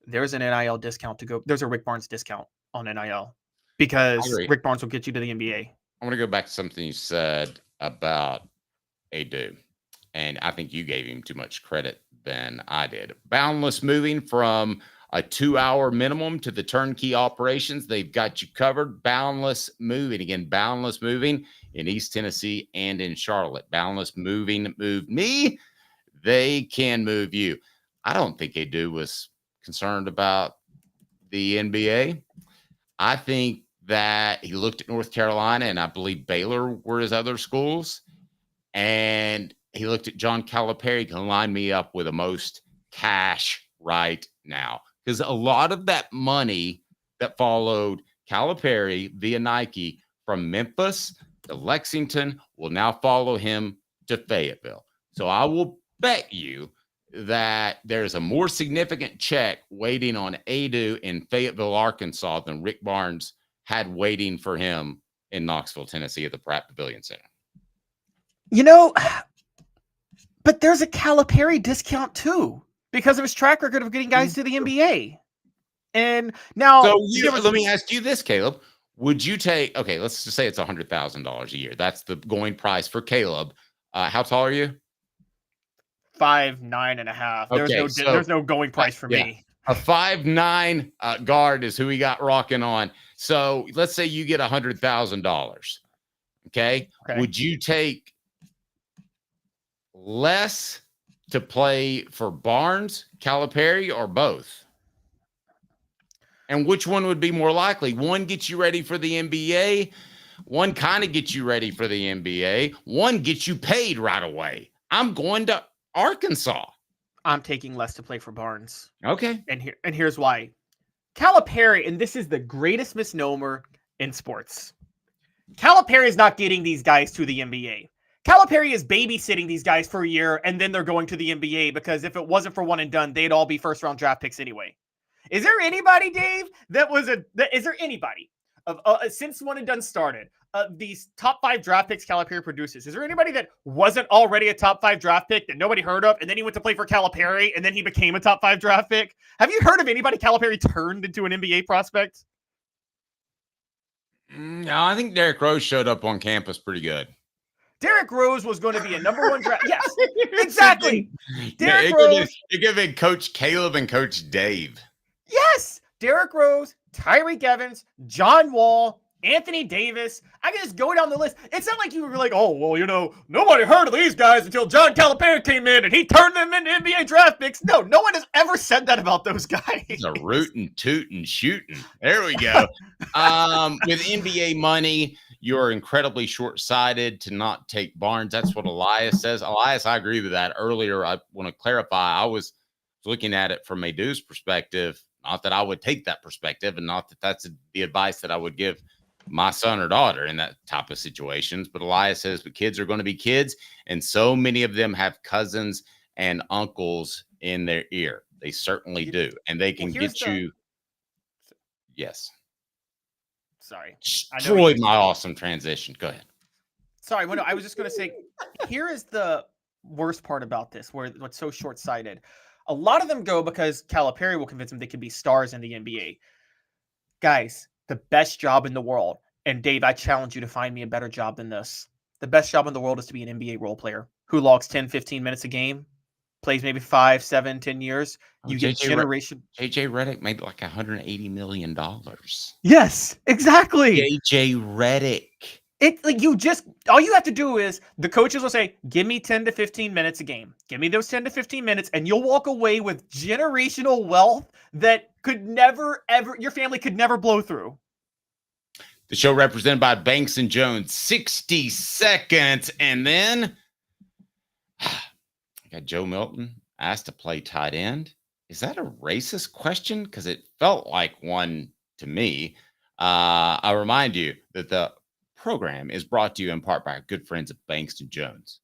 there's an NIL discount to go. There's a Rick Barnes discount on NIL because Rick Barnes will get you to the NBA. I want to go back to something you said about Adu. And I think you gave him too much credit than I did. Boundless Moving, from a 2-hour minimum to the turnkey operations, they've got you covered. Boundless Moving. Again, Boundless Moving in East Tennessee and in Charlotte. Boundless Moving moved me. They can move you. I don't think Adu was concerned about the NBA. I think that he looked at North Carolina, and I believe Baylor were his other schools. And he looked at John Calipari, can line me up with the most cash right now. Because a lot of that money that followed Calipari via Nike from Memphis to Lexington will now follow him to Fayetteville. So I will bet you that there's a more significant check waiting on Adu in Fayetteville, Arkansas than Rick Barnes had waiting for him in Knoxville, Tennessee at the Pratt Pavilion Center. You know, but there's a Calipari discount too because of his track record of getting guys to the NBA. And now, so let me ask you this, Caleb. Would you take, okay, let's just say it's $100,000 a year. That's the going price for Caleb. How tall are you? 5'9.5". There's no going price for me. A 5'9" guard is who we got rocking on. So let's say you get $100,000. Okay. Would you take less to play for Barnes, Calipari, or both? And which one would be more likely? One gets you ready for the NBA, One kind of gets you ready for the NBA. One gets you paid right away. I'm going to Arkansas. I'm taking less to play for Barnes. Okay. And here's why. Calipari, and this is the greatest misnomer in sports. Calipari is not getting these guys to the NBA. Calipari is babysitting these guys for a year, and then they're going to the NBA because if it wasn't for one and done, they'd all be first-round draft picks anyway. Is there anybody, Dave, is there anybody since one and done started, these top 5 draft picks Calipari produces, is there anybody that wasn't already a top 5 draft pick that nobody heard of, and then he went to play for Calipari, and then he became a top 5 draft pick? Have you heard of anybody Calipari turned into an NBA prospect? No, I think Derrick Rose showed up on campus pretty good. Derrick Rose was going to be a number 1 draft. Yes, exactly. Derrick Rose. It could have been Coach Caleb and Coach Dave. Yes. Derrick Rose, Tyreek Evans, John Wall, Anthony Davis. I can just go down the list. It's not like you were like, oh, well, nobody heard of these guys until John Calipari came in and he turned them into NBA draft picks. No one has ever said that about those guys. It's a rootin', tootin', shooting. There we go. With NBA money, you're incredibly short-sighted to not take Barnes. That's what Elias says. Elias, I agree with that. Earlier, I want to clarify, I was looking at it from a dude's perspective. Not that I would take that perspective, and not that that's the advice that I would give my son or daughter in that type of situations. But Elias says the kids are going to be kids, and so many of them have cousins and uncles in their ear. They certainly do, and they can get you. Yes. Sorry. Destroyed my awesome transition. Go ahead. Sorry, I was just going to say, here is the worst part about this, what's so short-sighted. A lot of them go because Calipari will convince them they could be stars in the NBA. Guys, the best job in the world, and Dave, I challenge you to find me a better job than this. The best job in the world is to be an NBA role player who logs 10, 15 minutes a game, plays maybe 5, 7, 10 years. You get generation. JJ Redick made like $180 million. Yes, exactly. JJ Redick. All you have to do is the coaches will say, give me 10 to 15 minutes a game. Give me those 10 to 15 minutes, and you'll walk away with generational wealth that your family could never blow through. The show represented by Banks and Jones. 60 seconds, and then I got Joe Milton asked to play tight end. Is that a racist question? Because it felt like one to me. I remind you that the program is brought to you in part by our good friends at Banks and Jones.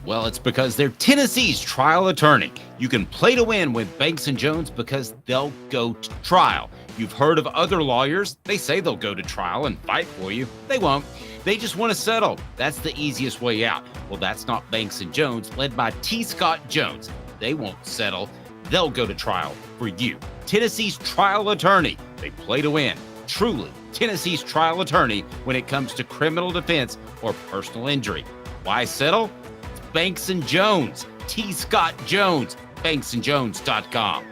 Well, it's because they're Tennessee's trial attorney. You can play to win with Banks and Jones because they'll go to trial. You've heard of other lawyers. They say they'll go to trial and fight for you. They won't. They just want to settle. That's the easiest way out. Well, that's not Banks and Jones, led by T. Scott Jones. They won't settle. They'll go to trial for you. Tennessee's trial attorney. They play to win. Truly, Tennessee's trial attorney when it comes to criminal defense or personal injury. Why settle? It's Banks and Jones. T. Scott Jones. BanksandJones.com.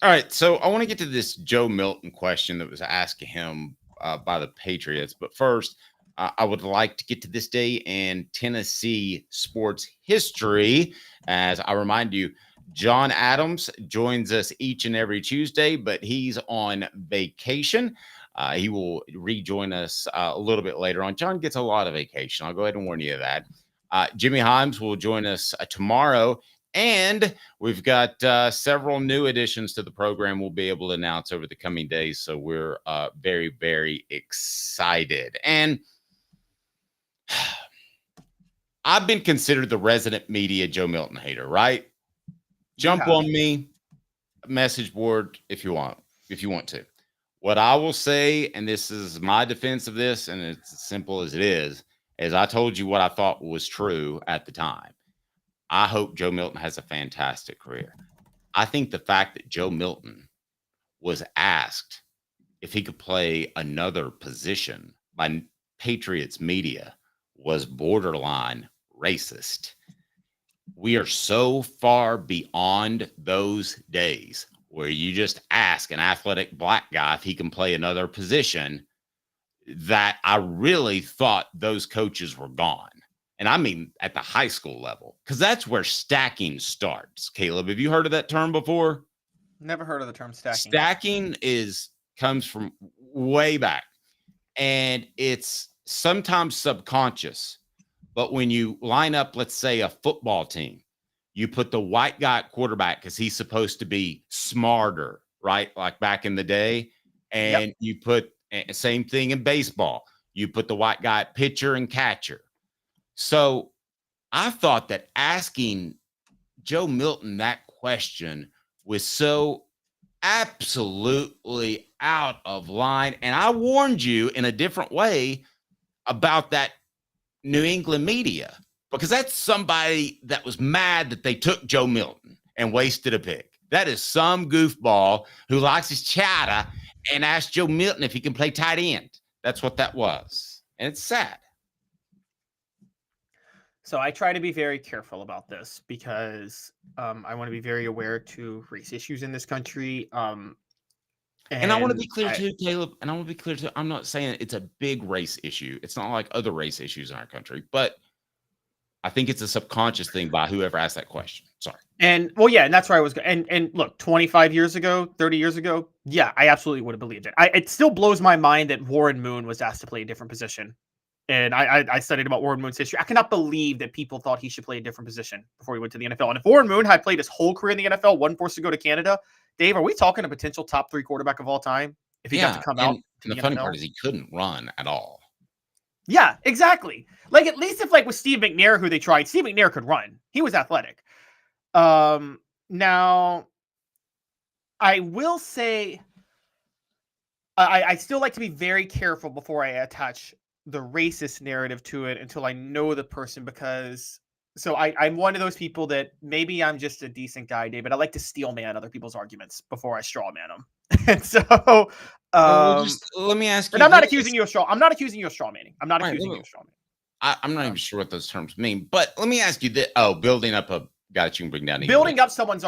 All right, so I want to get to this Joe Milton question that was asked of him by the Patriots. But first, I would like to get to this day in Tennessee sports history. As I remind you, John Adams joins us each and every Tuesday, but he's on vacation. He will rejoin us a little bit later on. John gets a lot of vacation. I'll go ahead and warn you of that. Jimmy Himes will join us tomorrow. And we've got several new additions to the program we'll be able to announce over the coming days. So we're very, very excited. And I've been considered the resident media Joe Milton hater, right? Jump on me, message board if you want to. What I will say, and this is my defense of this, and it's as simple as it is I told you what I thought was true at the time. I hope Joe Milton has a fantastic career. I think the fact that Joe Milton was asked if he could play another position by Patriots media was borderline racist. We are so far beyond those days where you just ask an athletic black guy if he can play another position that I really thought those coaches were gone. And I mean at the high school level, because that's where stacking starts. Caleb, have you heard of that term before? Never heard of the term stacking. Stacking is comes from way back, and it's sometimes subconscious. But when you line up, let's say, a football team, you put the white guy at quarterback because he's supposed to be smarter, right? Like back in the day. And you put same thing in baseball. You put the white guy at pitcher and catcher. So I thought that asking Joe Milton that question was so absolutely out of line. And I warned you in a different way about that New England media, because that's somebody that was mad that they took Joe Milton and wasted a pick. That is some goofball who likes his chatter and asked Joe Milton if he can play tight end. That's what that was. And it's sad. So I try to be very careful about this because I want to be very aware to race issues in this country. And I want to be clear too, Caleb, and I want to be clear too, I'm not saying it's a big race issue. It's not like other race issues in our country, but I think it's a subconscious thing by whoever asked that question. Sorry. And well, yeah, and that's where I was going. And look, 25 years ago, 30 years ago, yeah, I absolutely would have believed it. It still blows my mind that Warren Moon was asked to play a different position. And I studied about Warren Moon's history. I cannot believe that people thought he should play a different position before he went to the NFL. And if Warren Moon had played his whole career in the NFL, wasn't forced to go to Canada, Dave, are we talking a potential top 3 quarterback of all time if he got to come out? And the funny part is he couldn't run at all. Yeah, exactly. Like, at least if, like, with Steve McNair, who they tried, Steve McNair could run. He was athletic. Now, I will say, I still like to be very careful before I attach the racist narrative to it until I know the person, because I'm one of those people that maybe I'm just a decent guy, David. I like to steel man other people's arguments before I straw man them. And so, let me ask you. And I'm not accusing you of straw. I'm not accusing you of straw manning. I'm not accusing you of straw manning. I'm not even sure what those terms mean, but let me ask you that. Oh, building up a guy that you can bring down. Building up someone's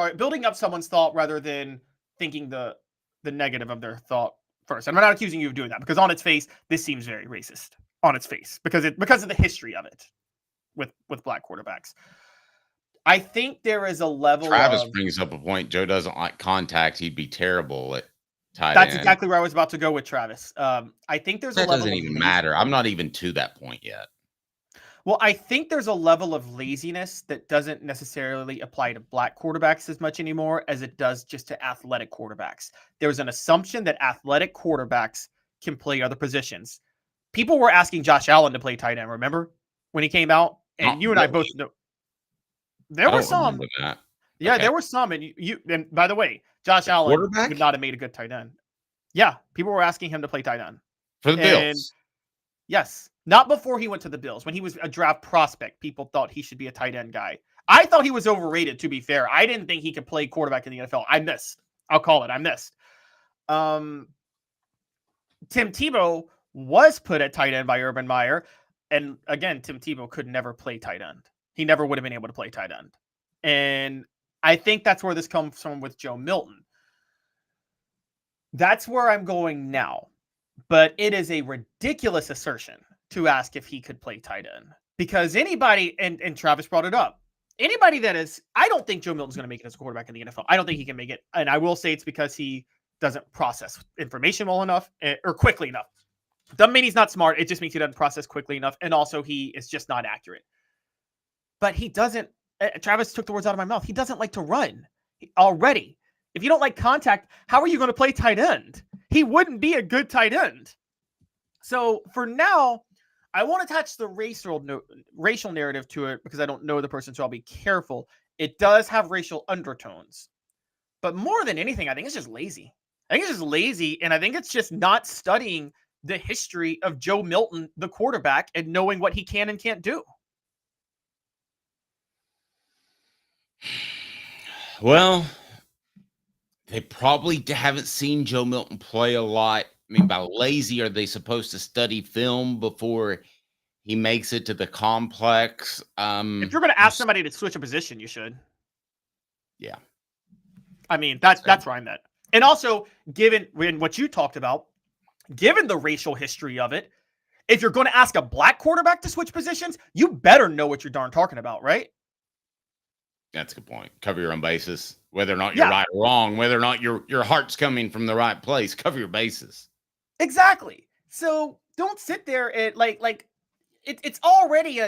thought rather than thinking the negative of their thought first. I'm not accusing you of doing that, because on its face, this seems very racist on its face because of the history of it with black quarterbacks. I think there is a level. Travis brings up a point. Joe doesn't like contact. He'd be terrible at tight That's end. exactly where I was about to go with Travis. I think there's a level. That doesn't even matter. I'm not even to that point yet. Well, I think there's a level of laziness that doesn't necessarily apply to black quarterbacks as much anymore as it does just to athletic quarterbacks. There's an assumption that athletic quarterbacks can play other positions. People were asking Josh Allen to play tight end, remember? When he came out? And you and I both know. There were some. Yeah, okay. There were some. And by the way, Josh Allen would not have made a good tight end. Yeah, people were asking him to play tight end. For the Bills. Yes. Not before he went to the Bills. When he was a draft prospect, people thought he should be a tight end guy. I thought he was overrated, to be fair. I didn't think he could play quarterback in the NFL. I missed. I'll call it. I missed. Tim Tebow was put at tight end by Urban Meyer. And again, Tim Tebow could never play tight end. He never would have been able to play tight end. And I think that's where this comes from with Joe Milton. That's where I'm going now. But it is a ridiculous assertion to ask if he could play tight end, because anybody, and Travis brought it up, anybody that is, I don't think Joe Milton's going to make it as a quarterback in the NFL. I don't think he can make it. And I will say it's because he doesn't process information well enough or quickly enough. Doesn't mean he's not smart. It just means he doesn't process quickly enough. And also he is just not accurate. But he doesn't, Travis took the words out of my mouth. He doesn't like to run already. If you don't like contact, how are you going to play tight end? He wouldn't be a good tight end. So for now, I won't attach the racial narrative to it because I don't know the person, so I'll be careful. It does have racial undertones. But more than anything, I think it's just lazy. And I think it's just not studying the history of Joe Milton, the quarterback, and knowing what he can and can't do. Well, they probably haven't seen Joe Milton play a lot. I mean, by lazy, are they supposed to study film before he makes it to the complex? If you're going to ask somebody to switch a position, you should. Yeah. I mean, that's where I'm at. And also, given what you talked about, given the racial history of it, if you're going to ask a black quarterback to switch positions, you better know what you're darn talking about, right? That's a good point. Cover your own bases, whether or not you're right or wrong, whether or not your heart's coming from the right place. Cover your bases. Exactly. So don't sit there and it's already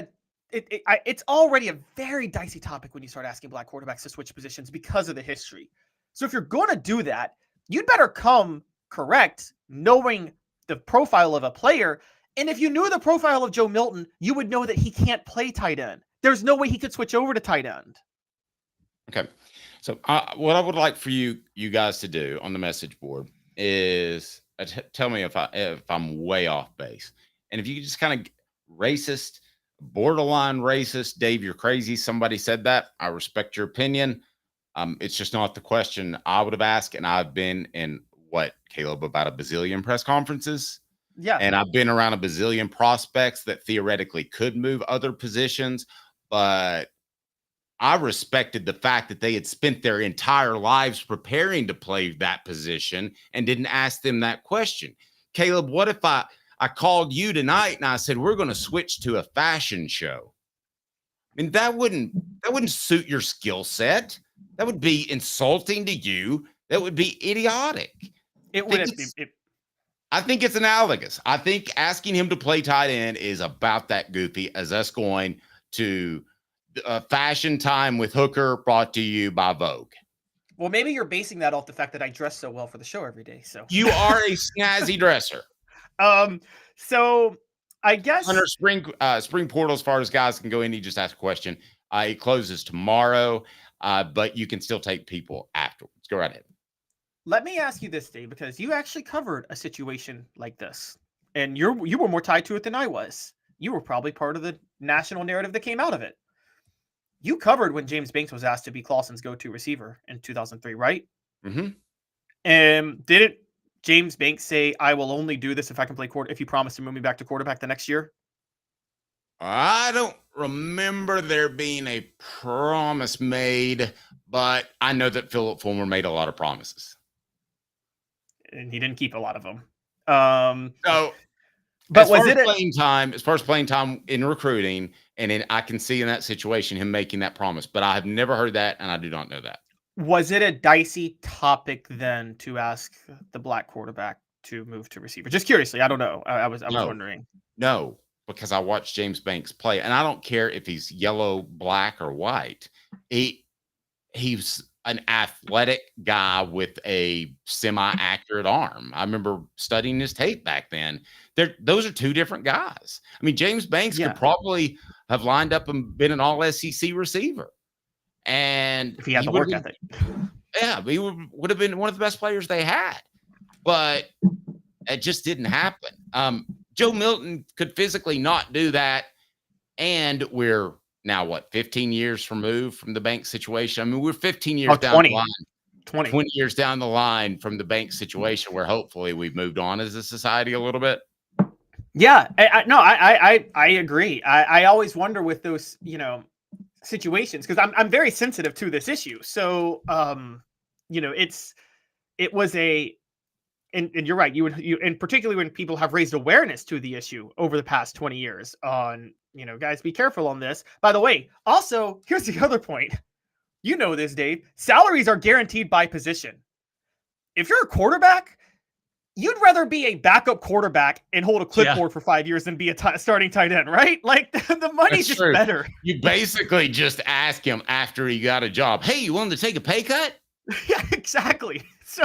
it's already a very dicey topic when you start asking black quarterbacks to switch positions because of the history. So if you're going to do that, you'd better come correct, knowing the profile of a player. And if you knew the profile of Joe Milton, you would know that he can't play tight end. There's no way he could switch over to tight end. Okay. So what I would like for you guys to do on the message board is tell me if I'm way off base. And if you could just kind of racist, borderline racist, Dave, you're crazy. Somebody said that. I respect your opinion. It's just not the question I would have asked. And I've been in Caleb, about a bazillion press conferences. Yeah. And I've been around a bazillion prospects that theoretically could move other positions, but I respected the fact that they had spent their entire lives preparing to play that position and didn't ask them that question. Caleb, what if I called you tonight and I said, we're going to switch to a fashion show? I mean, that wouldn't suit your skill set. That would be insulting to you. That would be idiotic. I think it's analogous. I think asking him to play tight end is about that goofy as us going to Fashion Time with Hooker, brought to you by Vogue. Well, maybe you're basing that off the fact that I dress so well for the show every day. So you are a snazzy dresser. So I guess under spring portal, as far as guys can go in, you just ask a question. It closes tomorrow, but you can still take people afterwards. Go right ahead. Let me ask you this, Dave, because you actually covered a situation like this, and you were more tied to it than I was. You were probably part of the national narrative that came out of it. You covered when James Banks was asked to be Clausen's go-to receiver in 2003, right? Mm-hmm. And didn't James Banks say, "I will only do this if I can play quarter, if you promise to move me back to quarterback the next year"? I don't remember there being a promise made, but I know that Philip Fulmer made a lot of promises. And he didn't keep a lot of them. So, but as far as playing time in recruiting, and I can see in that situation him making that promise, but I have never heard that, and I do not know that. Was it a dicey topic then to ask the black quarterback to move to receiver? Just curiously, I don't know. I was wondering. No, because I watched James Banks play, and I don't care if he's yellow, black, or white. He's an athletic guy with a semi-accurate arm. I remember studying his tape back then. Those are two different guys. I mean, James Banks could probably have lined up and been an all-SEC receiver. And if he had the work ethic. Yeah, he would have been one of the best players they had. But it just didn't happen. Joe Milton could physically not do that. And we're now, 15 years removed from the Banks situation? I mean, we're 15 years down the line. 20 years down the line from the Banks situation, where hopefully we've moved on as a society a little bit. Yeah, I agree. I always wonder with those, situations, because I'm very sensitive to this issue. So, it was and you're right. And particularly when people have raised awareness to the issue over the past 20 years on, guys, be careful on this. By the way, also, here's the other point. You know this, Dave. Salaries are guaranteed by position. If you're a quarterback, you'd rather be a backup quarterback and hold a clipboard for 5 years than be a starting tight end, right? Like, the money's just better. You basically just ask him after he got a job, hey, you willing to take a pay cut? Yeah, exactly. So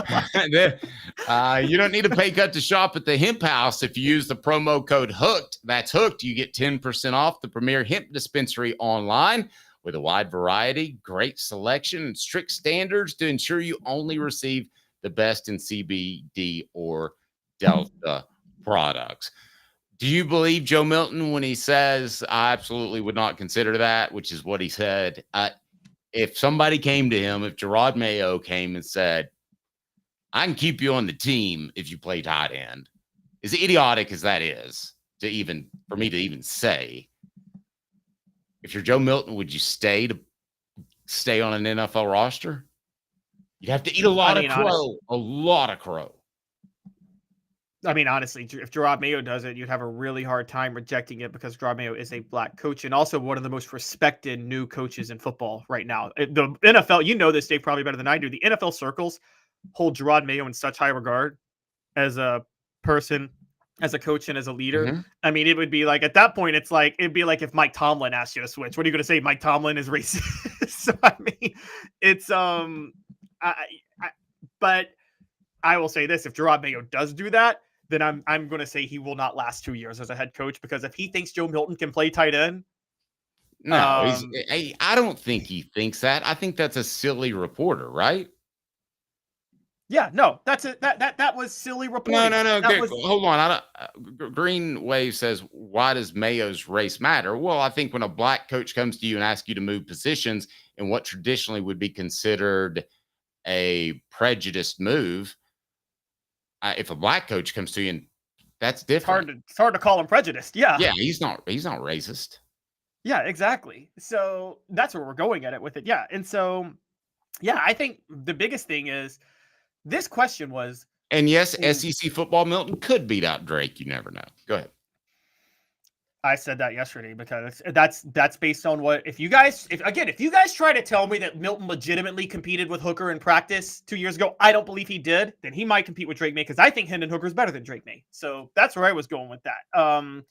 you don't need a pay cut to shop at the Hemp House. If you use the promo code HOOKED, that's HOOKED, you get 10% off the premier hemp dispensary online with a wide variety, great selection, and strict standards to ensure you only receive the best in CBD or Delta products. Do you believe Joe Milton when he says, I absolutely would not consider that, which is what he said? If somebody came to him, if Gerard Mayo came and said, I can keep you on the team if you play tight end, as idiotic as that is for me to even say, if you're Joe Milton, would you stay on an NFL roster? You'd have to eat a lot of crow. I mean, honestly, if Gerard Mayo does it, you'd have a really hard time rejecting it because Gerard Mayo is a black coach and also one of the most respected new coaches in football right now. The NFL, you know this, Dave, probably better than I do. The NFL circles hold Gerard Mayo in such high regard as a person, as a coach, and as a leader. Mm-hmm. I mean, it would be like, at that point, it'd be like if Mike Tomlin asked you to switch. What are you going to say? Mike Tomlin is racist? So, I mean, it's, but I will say this, if Gerard Mayo does do that, then I'm going to say he will not last 2 years as a head coach, because if he thinks Joe Milton can play tight end, no, I don't think he thinks that. I think that's a silly reporter, right? Yeah, no, that's it. That was silly reporting. No. Hold on. Green Wave says, why does Mayo's race matter? Well, I think when a black coach comes to you and asks you to move positions in what traditionally would be considered a prejudiced move, if a black coach comes to you, and that's different. It's hard to call him prejudiced. Yeah. Yeah, he's not racist. Yeah, exactly. So that's where we're going at it with it. Yeah. And so, yeah, I think the biggest thing is this question was. And yes, SEC football, Milton could beat out Drake. You never know. Go ahead. I said that yesterday because that's based on what, if you guys try to tell me that Milton legitimately competed with Hooker in practice 2 years ago, I don't believe he did, then he might compete with Drake May, because I think Hendon Hooker is better than Drake May. So that's where I was going with that.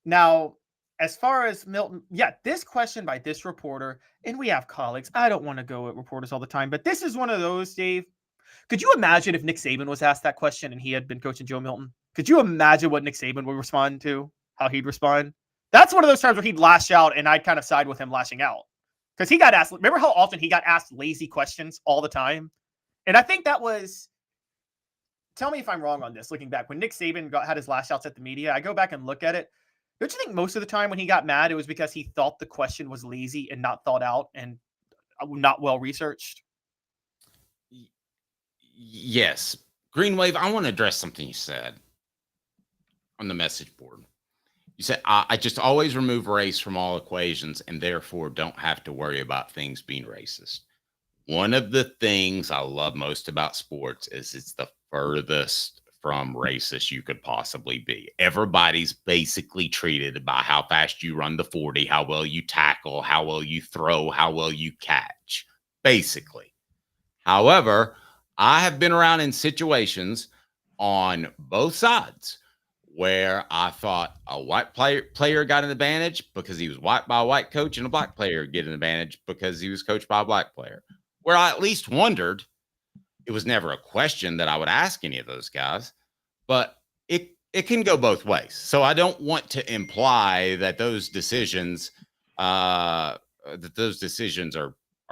Now, as far as Milton, yeah, this question by this reporter, and we have colleagues, I don't want to go at reporters all the time, but this is one of those, Dave. Could you imagine if Nick Saban was asked that question and he had been coaching Joe Milton? Could you imagine what Nick Saban would respond to? How he'd respond? That's one of those times where he'd lash out, and I'd kind of side with him lashing out. Because he got asked, remember how often he got asked lazy questions all the time? And I think that was, tell me if I'm wrong on this, looking back, when Nick Saban had his lash outs at the media, I go back and look at it. Don't you think most of the time when he got mad, it was because he thought the question was lazy and not thought out and not well researched? Yes. Green Wave, I want to address something you said on the message board. You said, I just always remove race from all equations and therefore don't have to worry about things being racist. One of the things I love most about sports is it's the furthest from racist you could possibly be. Everybody's basically treated by how fast you run the 40, how well you tackle, how well you throw, how well you catch, basically. However, I have been around in situations on both sides where I thought a white player got an advantage because he was white by a white coach, and a black player get an advantage because he was coached by a black player. Where I at least wondered, it was never a question that I would ask any of those guys, but it can go both ways. So I don't want to imply that those decisions are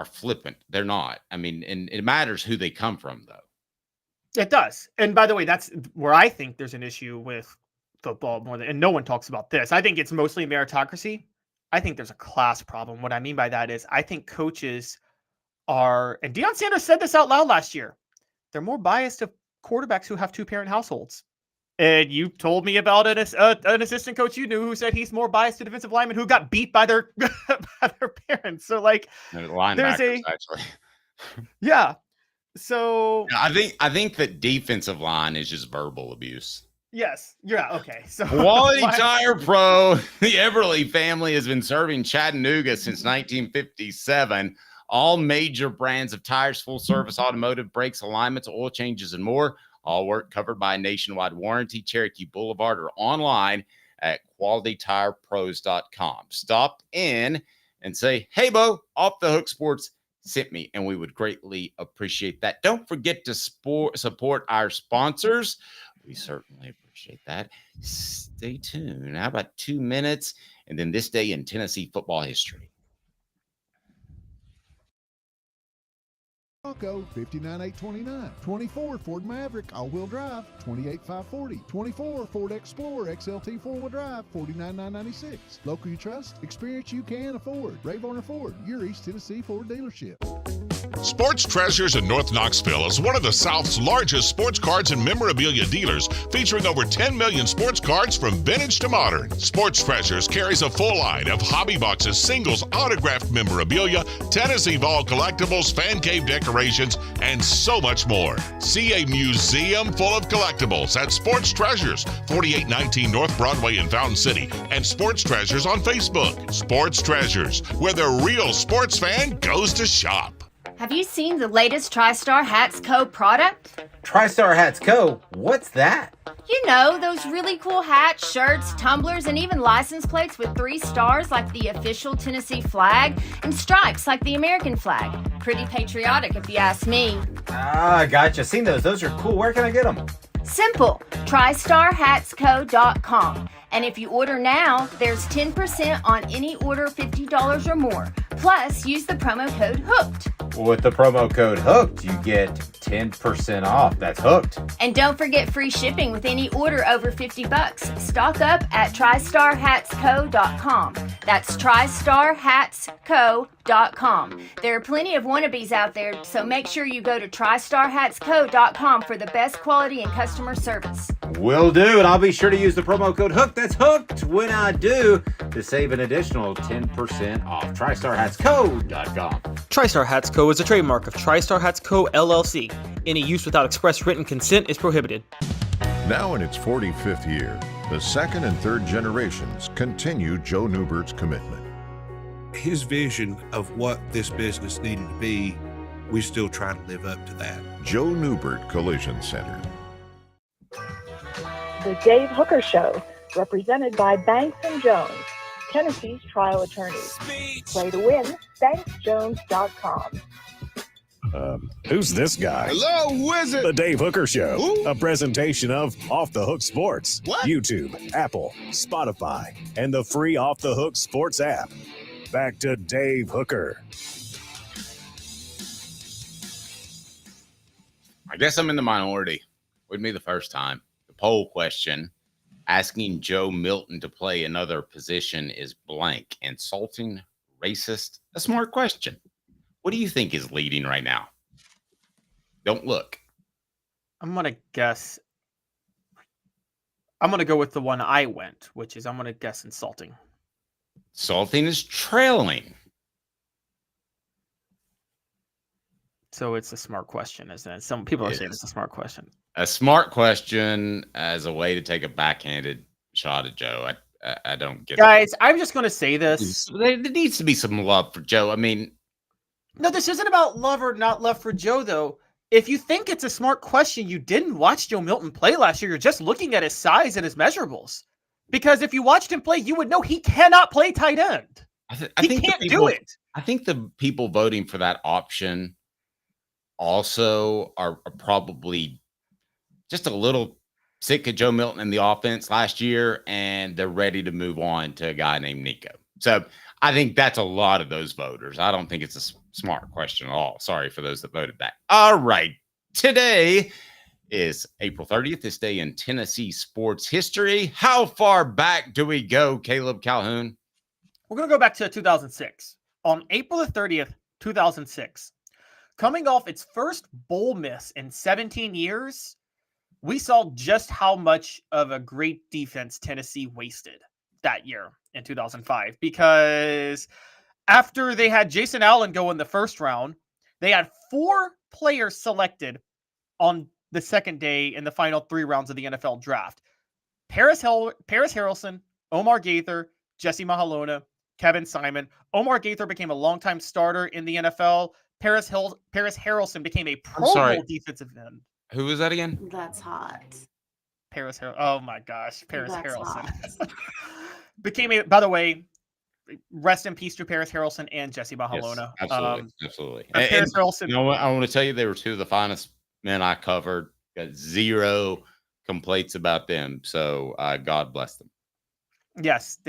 flippant. They're not. I mean, and it matters who they come from, though. It does. And by the way, that's where I think there's an issue with football more than, and no one talks about this. I think it's mostly meritocracy. I think there's a class problem. What I mean by that is I think coaches are, and Deion Sanders said this out loud last year, they're more biased to quarterbacks who have two-parent households. And you told me about an assistant coach you knew who said he's more biased to defensive linemen who got beat by their parents. So, like, linebackers, actually. Yeah. So I think that defensive line is just verbal abuse. Yes. Yeah. Okay. So Quality Tire Pro, the Eberle family has been serving Chattanooga since 1957. All major brands of tires, full service, automotive, brakes, alignments, oil changes, and more. All work covered by a nationwide warranty. Cherokee Blvd or online at qualitytirepros.com. Stop in and say, hey, Bo, Off the Hook Sports sent me, and we would greatly appreciate that. Don't forget to support our sponsors. We certainly appreciate that. Stay tuned. How about 2 minutes? And then this day in Tennessee football history. Bronco, 59,829. 24 Ford Maverick, all-wheel drive, 28,540. 24 Ford Explorer XLT four-wheel drive, 49,996. Local you trust, experience you can afford. Varner Ford, your East Tennessee Ford dealership. Sports Treasures in North Knoxville is one of the South's largest sports cards and memorabilia dealers, featuring over 10 million sports cards from vintage to modern. Sports Treasures carries a full line of hobby boxes, singles, autographed memorabilia, Tennessee Vol collectibles, fan cave decorations, and so much more. See a museum full of collectibles at Sports Treasures, 4819 North Broadway in Fountain City, and Sports Treasures on Facebook. Sports Treasures, where the real sports fan goes to shop. Have you seen the latest TriStar Hats Co. product? TriStar Hats Co.? What's that? You know, those really cool hats, shirts, tumblers, and even license plates with 3 stars like the official Tennessee flag and stripes like the American flag. Pretty patriotic if you ask me. Ah, gotcha. Seen those. Those are cool. Where can I get them? Simple. TriStarHatsCo.com. And if you order now, there's 10% on any order $50 or more. Plus, use the promo code HOOKED. With the promo code HOOKED, you get 10% off. That's hooked. And don't forget free shipping with any order over $50. Stock up at TriStarHatsCo.com. That's TriStarHatsCo.com. There are plenty of wannabes out there, so make sure you go to TriStarHatsCo.com for the best quality and customer service. Will do, and I'll be sure to use the promo code HOOKED. That's hooked when I do, to save an additional 10% off. TriStarHatsCo.com. TriStar Hats Co. is a trademark of TriStar Hats Co. LLC. Any use without express written consent is prohibited. Now in its 45th year, the second and third generations continue Joe Newbert's commitment. His vision of what this business needed to be, we still try to live up to that. Joe Newbert Collision Center. The Dave Hooker Show, represented by Banks & Jones, Tennessee's trial attorneys. Play to win, banksjones.com. Who's this guy? Hello, wizard. The Dave Hooker Show, Who? a presentation of Off the Hook Sports, What? YouTube, Apple, Spotify, and the free Off the Hook Sports app. Back to Dave Hooker. I guess I'm in the minority. Wouldn't be the first time. The poll question asking Joe Milton to play another position is blank, insulting, racist. A smart question. What do you think is leading right now? Don't look. I'm going to guess. I'm going to go with the one I went, which is I'm going to guess insulting. Insulting is trailing. So it's a smart question, isn't it? Some people are saying it's a smart question. A smart question as a way to take a backhanded shot at Joe. I don't get Guys, I'm just going to say this. There needs to be some love for Joe. I mean, no, this isn't about love or not love for Joe, though. If you think it's a smart question, you didn't watch Joe Milton play last year. You're just looking at his size and his measurables. Because if you watched him play, you would know he cannot play tight end. He can't do it. I think the people voting for that option also are probably just a little sick of Joe Milton in the offense last year, and they're ready to move on to a guy named Nico. So I think that's a lot of those voters. I don't think it's a smart question at all. Sorry for those that voted back. All right. Today is April 30th, this day in Tennessee sports history. How far back do we go, Caleb Calhoun? We're going to go back to 2006. On April the 30th, 2006, coming off its first bowl miss in 17 years, we saw just how much of a great defense Tennessee wasted that year in 2005. Because after they had Jason Allen go in the first round, they had 4 players selected on the second day in the final 3 rounds of the NFL draft. Paris Harrelson, Omar Gaither, Jesse Mahalona, Kevin Simon. Omar Gaither became a longtime starter in the NFL. Paris Harrelson became a Pro Bowl defensive end. Who was that again? That's hot. Oh my gosh, Paris Harrelson. Became a, by the way, rest in peace to Paris Harrelson and Jesse Mahalona. Yes, absolutely. Paris Harrelson. You know what? I want to tell you, they were 2 of the finest men I covered. Got 0 complaints about them. So God bless them. Yes,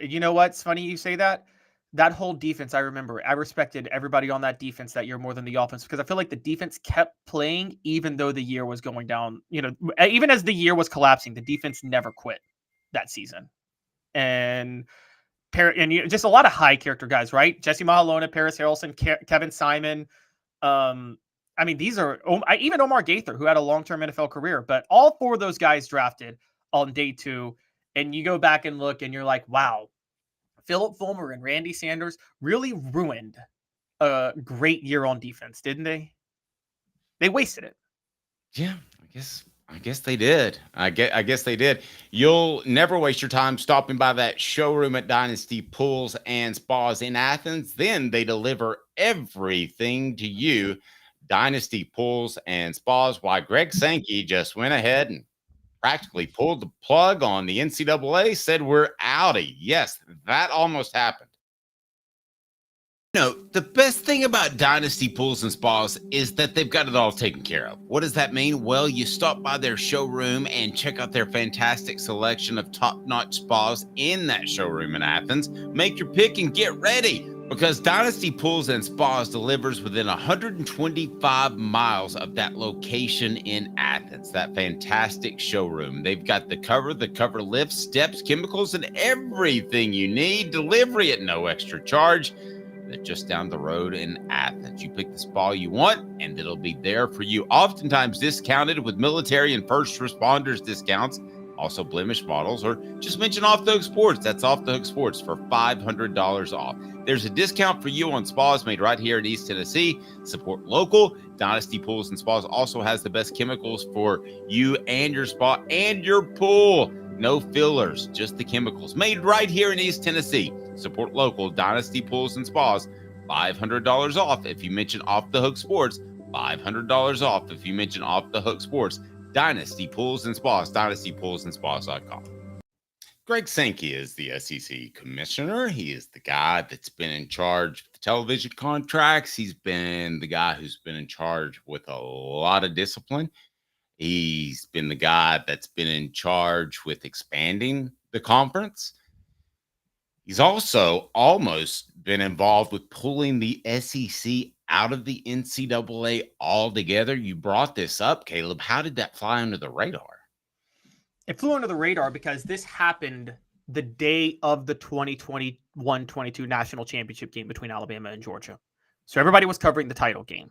you know what? It's funny you say that. That whole defense, I remember. I respected everybody on that defense that year more than the offense because I feel like the defense kept playing even though the year was going down. You know, even as the year was collapsing, the defense never quit that season. And just a lot of high character guys, right? Jesse Mahalona, Paris Harrelson, Kevin Simon, I mean, these are even Omar Gaither, who had a long-term NFL career, but all 4 of those guys drafted on day 2. And you go back and look and you're like, wow, Philip Fulmer and Randy Sanders really ruined a great year on defense, didn't they? They wasted it. Yeah, I guess they did. I guess they did. You'll never waste your time stopping by that showroom at Dynasty Pools and Spas in Athens. Then they deliver everything to you. Dynasty Pools and Spas. Why Greg Sankey just went ahead and practically pulled the plug on the NCAA, said we're outie. Yes, that almost happened. No, the best thing about Dynasty Pools and Spas is that they've got it all taken care of. What does that mean? Well, you stop by their showroom and check out their fantastic selection of top-notch spas in that showroom in Athens. Make your pick and get ready, because Dynasty Pools and Spas delivers within 125 miles of that location in Athens, that fantastic showroom. They've got the cover lift, steps, chemicals, and everything you need. Delivery at no extra charge. They're just down the road in Athens. You pick the spa you want, and it'll be there for you. Oftentimes discounted with military and first responders discounts. Also blemish models, or just mention Off the Hook Sports. That's Off the Hook Sports for $500 off. There's a discount for you on spas made right here in East Tennessee. Support local. Dynasty Pools and Spas also has the best chemicals for you and your spa and your pool. No fillers, just the chemicals made right here in East Tennessee. Support local. Dynasty Pools and Spas, $500 off if you mention Off the Hook Sports. $500 off if you mention Off the Hook Sports. Dynasty Pools and Spas, dynastypoolsandspas.com. Greg Sankey is the SEC commissioner. He is the guy that's been in charge of the television contracts. He's been the guy who's been in charge with a lot of discipline. He's been the guy that's been in charge with expanding the conference. He's also almost been involved with pulling the SEC out of the NCAA altogether. You brought this up, Caleb. How did that fly under the radar? It flew under the radar because this happened the day of the 2021-22 national championship game between Alabama and Georgia. So everybody was covering the title game.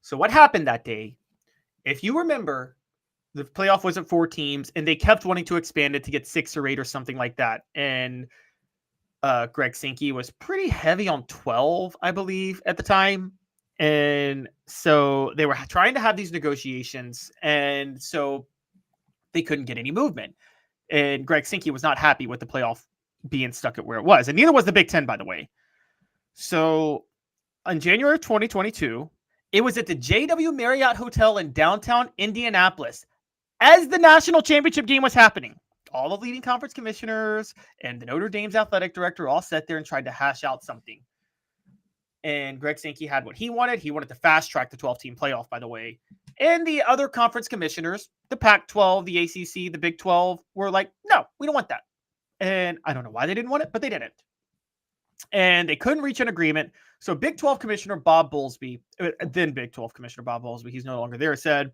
So what happened that day? If you remember, the playoff was at 4 teams, and they kept wanting to expand it to get 6 or 8 or something like that. And Greg Sankey was pretty heavy on 12, I believe, at the time. And so they were trying to have these negotiations, and so they couldn't get any movement. And Greg Sankey was not happy with the playoff being stuck at where it was. And neither was the Big Ten, by the way. So in January of 2022, it was at the JW Marriott Hotel in downtown Indianapolis as the national championship game was happening. All the leading conference commissioners and the Notre Dame's athletic director all sat there and tried to hash out something. And Greg Sankey had what he wanted. He wanted to fast track the 12-team playoff, by the way. And the other conference commissioners, the Pac-12, the ACC, the Big 12, were like, no, we don't want that. And I don't know why they didn't want it, but they didn't. And they couldn't reach an agreement. So Big 12 Commissioner Bob Bowlesby, then Big 12 Commissioner Bob Bowlesby, he's no longer there, said,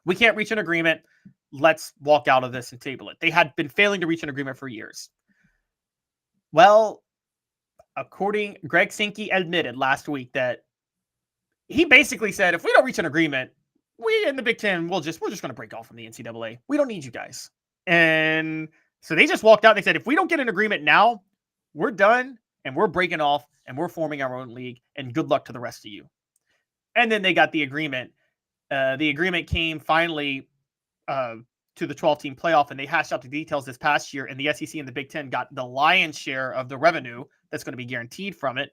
we can't reach an agreement. Let's walk out of this and table it. They had been failing to reach an agreement for years. Well, Greg Sankey admitted last week that he basically said, if we don't reach an agreement, we in the Big Ten, we're just going to break off from the NCAA. We don't need you guys. And so they just walked out. They said, if we don't get an agreement now, we're done and we're breaking off and we're forming our own league, and good luck to the rest of you. And then they got the agreement. The agreement came finally to the 12-team playoff, and they hashed out the details this past year, and the SEC and the Big Ten got the lion's share of the revenue that's going to be guaranteed from it.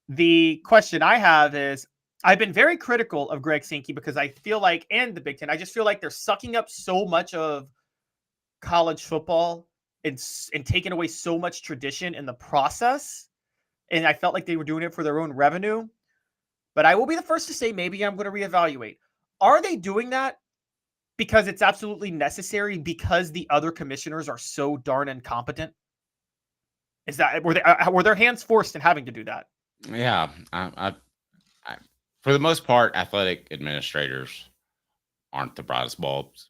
The question I have is, I've been very critical of Greg Sankey because I feel like, and the Big Ten, I just feel like they're sucking up so much of college football and taking away so much tradition in the process. And I felt like they were doing it for their own revenue. But I will be the first to say, maybe I'm going to reevaluate. Are they doing that because it's absolutely necessary because the other commissioners are so darn incompetent? Is that were their hands forced in having to do that? Yeah, I for the most part, athletic administrators aren't the brightest bulbs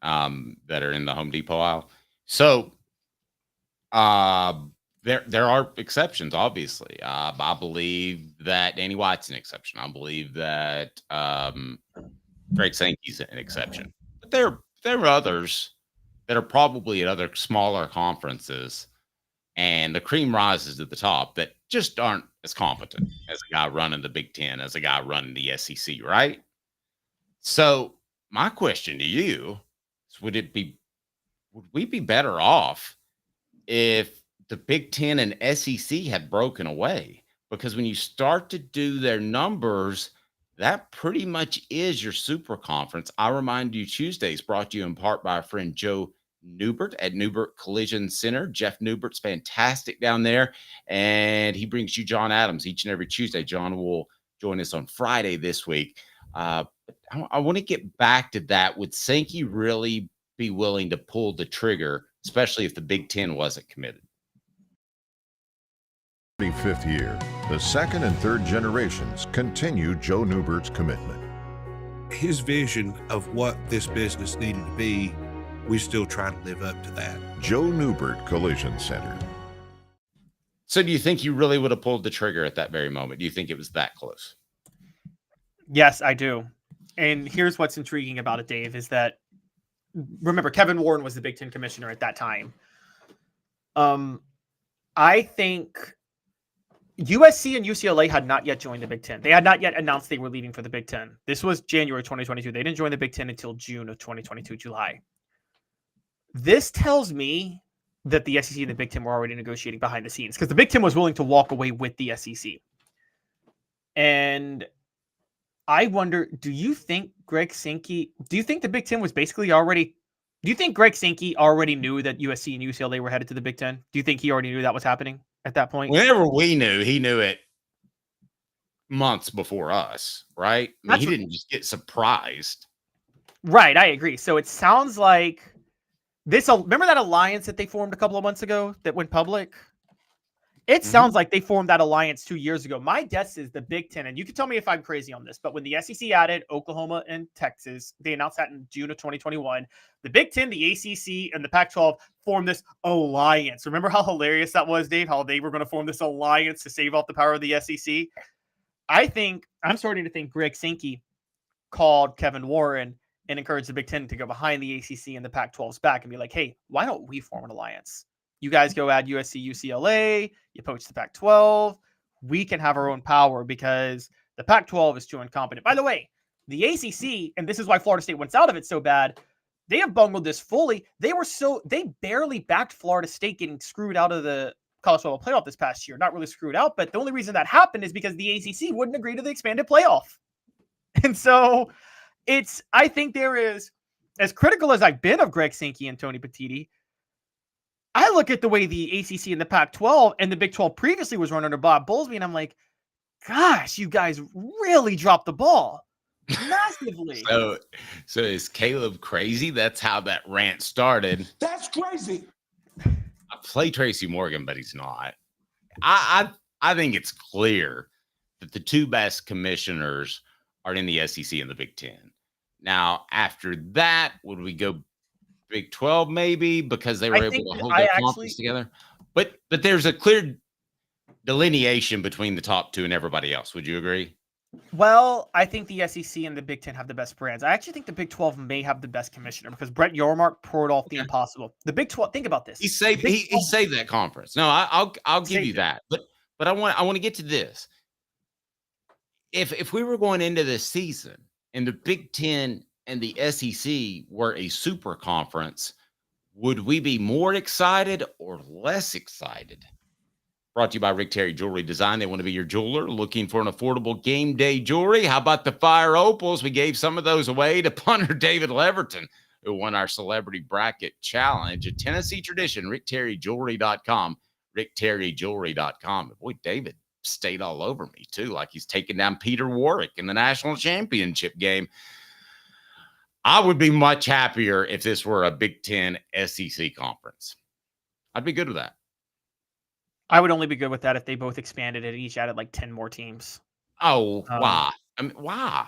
that are in the Home Depot aisle. So there are exceptions, obviously. I believe that Danny White's an exception. I believe that Greg Sankey's an exception. But there are others that are probably at other smaller conferences, and the cream rises to the top that just aren't as competent as a guy running the Big Ten, as a guy running the SEC, right? So my question to you is, would we be better off if the Big Ten and SEC had broken away? Because when you start to do their numbers, that pretty much is your super conference. I remind you, Tuesdays brought to you in part by our friend Joe Newbert at Newbert Collision Center. Jeff Newbert's fantastic down there, and he brings you John Adams each and every Tuesday. John will join us on Friday this week. I want to get back to that. Would Sankey really be willing to pull the trigger, especially if the Big Ten wasn't committed? 35th year, the second and third generations continue Joe Newbert's commitment. His vision of what this business needed to be, we still try to live up to that. Joe Newbert Collision Center. So do you think you really would have pulled the trigger at that very moment? Do you think it was that close? Yes, I do. And here's what's intriguing about it, Dave, is that, remember, Kevin Warren was the Big Ten commissioner at that time. I think USC and UCLA had not yet joined the Big Ten. They had not yet announced they were leaving for the Big Ten. This was January 2022. They didn't join the Big Ten until June of 2022, July. This tells me that the SEC and the Big Ten were already negotiating behind the scenes, because the Big Ten was willing to walk away with the SEC. And I wonder, do you think the Big Ten was basically already, do you think Greg Sankey already knew that USC and UCLA were headed to the Big Ten? Do you think he already knew that was happening at that point? Whenever we knew, he knew it months before us, right? I mean, he didn't just get surprised. Right, I agree. So it sounds like remember that alliance that they formed a couple of months ago that went public? It sounds like they formed that alliance 2 years ago. My guess is the Big Ten, and you can tell me if I'm crazy on this, but when the SEC added Oklahoma and Texas, they announced that in June of 2021. The Big Ten, the ACC, and the Pac-12 formed this alliance. Remember how hilarious that was, Dave? How they were going to form this alliance to save off the power of the SEC? I'm starting to think Greg Sankey called Kevin Warren and encouraged the Big Ten to go behind the ACC and the Pac-12's back and be like, hey, why don't we form an alliance? You guys go add USC, UCLA, you poach the Pac-12. We can have our own power because the Pac-12 is too incompetent. By the way, the ACC, and this is why Florida State went out of it so bad, they have bungled this fully. They barely backed Florida State getting screwed out of the college football playoff this past year. Not really screwed out, but the only reason that happened is because the ACC wouldn't agree to the expanded playoff. And so I think there is, as critical as I've been of Greg Sankey and Tony Petitti, I look at the way the ACC and the Pac-12 and the Big 12 previously was run under Bob Bowlesby, and I'm like, gosh, you guys really dropped the ball massively. So is Caleb crazy? That's how that rant started. That's crazy. I play Tracy Morgan, but he's not. I think it's clear that the two best commissioners are in the SEC and the Big Ten. Now, after that, would we go Big 12 maybe because they were able to hold their conference together? But there's a clear delineation between the top two and everybody else. Would you agree? Well, I think the SEC and the Big Ten have the best brands. I actually think the Big 12 may have the best commissioner because Brett Yormark poured off the impossible. The Big 12, think about this. He saved that conference. No, I'll give you that. But I want to get to this. If we were going into this season and the Big Ten and the SEC were a super conference, would we be more excited or less excited? Brought to you by Rick Terry Jewelry Design. They want to be your jeweler. Looking for an affordable game day jewelry? How about the Fire Opals? We gave some of those away to punter David Leverton, who won our Celebrity Bracket Challenge. A Tennessee tradition, rickterryjewelry.com, rickterryjewelry.com. Boy, David stayed all over me, too, like he's taking down Peter Warwick in the national championship game. I would be much happier if this were a Big Ten SEC conference. I'd be good with that. I would only be good with that if they both expanded it and each added like 10 more teams. Oh, why? I mean, why?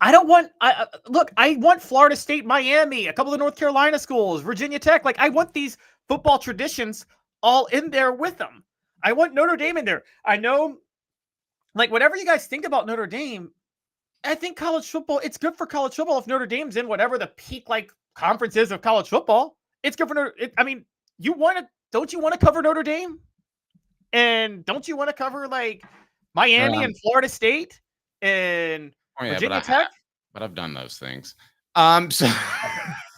I don't want I want Florida State, Miami, a couple of North Carolina schools, Virginia Tech. Like, I want these football traditions all in there with them. I want Notre Dame in there. I know, like, whatever you guys think about Notre Dame, I think college football, it's good for college football if Notre Dame's in whatever the peak, like, conference is of college football. It's good for don't you want to cover Notre Dame? And don't you want to cover, like, Miami and Florida State and Virginia Tech? But I've done those things. So I'm saying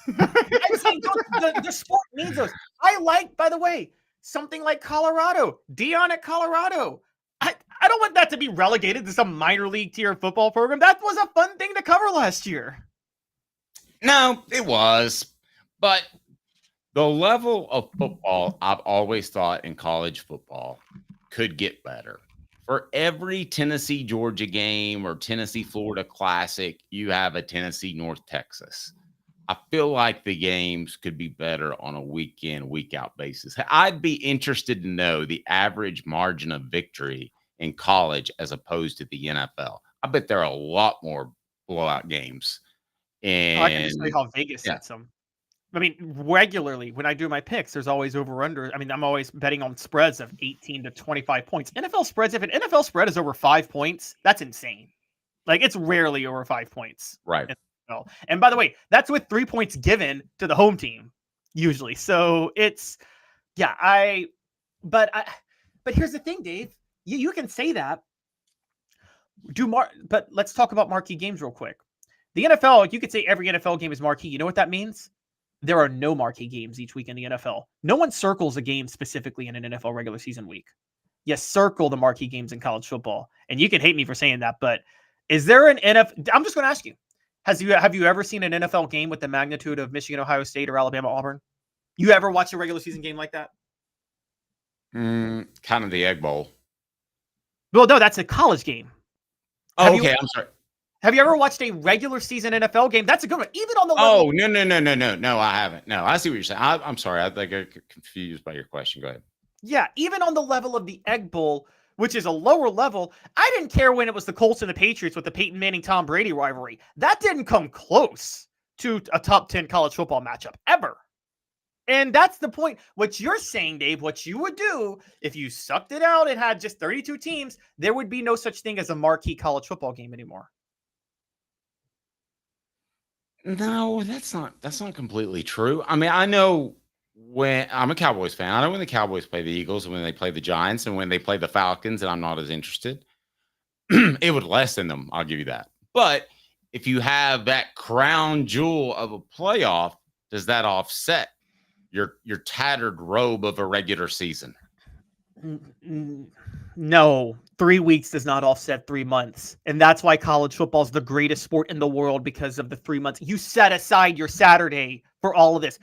the sport needs those. I like, by the way, something like Colorado, Dion at Colorado. I don't want that to be relegated to some minor league tier football program. That was a fun thing to cover last year. No, it was. But the level of football, I've always thought in college football, could get better. For every Tennessee-Georgia game or Tennessee-Florida Classic, you have a Tennessee-North Texas. I feel like the games could be better on a week-in, week-out basis. I'd be interested to know the average margin of victory in college as opposed to the NFL. I bet there are a lot more blowout games. And I can just tell you how Vegas sets them. I mean, regularly when I do my picks, there's always over-under. I mean, I'm always betting on spreads of 18 to 25 points. NFL spreads, if an NFL spread is over 5 points, that's insane. Like, it's rarely over 5 points. Right. And by the way, that's with 3 points given to the home team, usually. So it's, but here's the thing, Dave. You can say that. But let's talk about marquee games real quick. The NFL, you could say every NFL game is marquee. You know what that means? There are no marquee games each week in the NFL. No one circles a game specifically in an NFL regular season week. You circle the marquee games in college football. And you can hate me for saying that, but is there an NFL? I'm just going to ask you. Have you ever seen an NFL game with the magnitude of Michigan, Ohio State, or Alabama, Auburn? You ever watch a regular season game like that? Kind of the Egg Bowl. Well, no, that's a college game. Oh, okay. I'm sorry. Have you ever watched a regular season NFL game? That's a good one. Even on the level. No, I haven't. No, I see what you're saying. I'm sorry. I think I got confused by your question. Go ahead. Yeah, even on the level of the Egg Bowl, which is a lower level, I didn't care when it was the Colts and the Patriots with the Peyton Manning-Tom Brady rivalry. That didn't come close to a top 10 college football matchup ever. And that's the point. What you're saying, Dave, what you would do if you sucked it out and had just 32 teams, there would be no such thing as a marquee college football game anymore. No, that's not completely true. I mean, I know when I'm a Cowboys fan, I know when the Cowboys play the Eagles and when they play the Giants and when they play the Falcons, and I'm not as interested. It would lessen them. I'll give you that. But if you have that crown jewel of a playoff, does that offset your tattered robe of a regular season? No, 3 weeks does not offset 3 months. And that's why college football is the greatest sport in the world, because of the 3 months. You set aside your Saturday for all of this.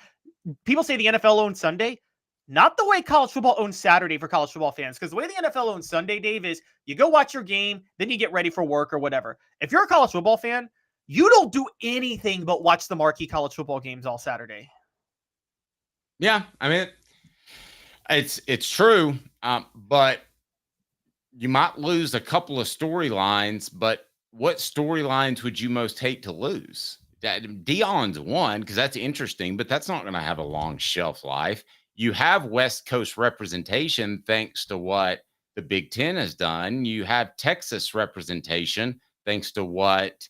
People say the NFL owns Sunday. Not the way college football owns Saturday for college football fans. Because the way the NFL owns Sunday, Dave, is you go watch your game, then you get ready for work or whatever. If you're a college football fan, you don't do anything but watch the marquee college football games all Saturday. Yeah, I mean, it's true, but you might lose a couple of storylines. But what storylines would you most hate to lose? Dion's one, because that's interesting, but that's not going to have a long shelf life. You have West Coast representation thanks to what the Big Ten has done. You have Texas representation thanks to what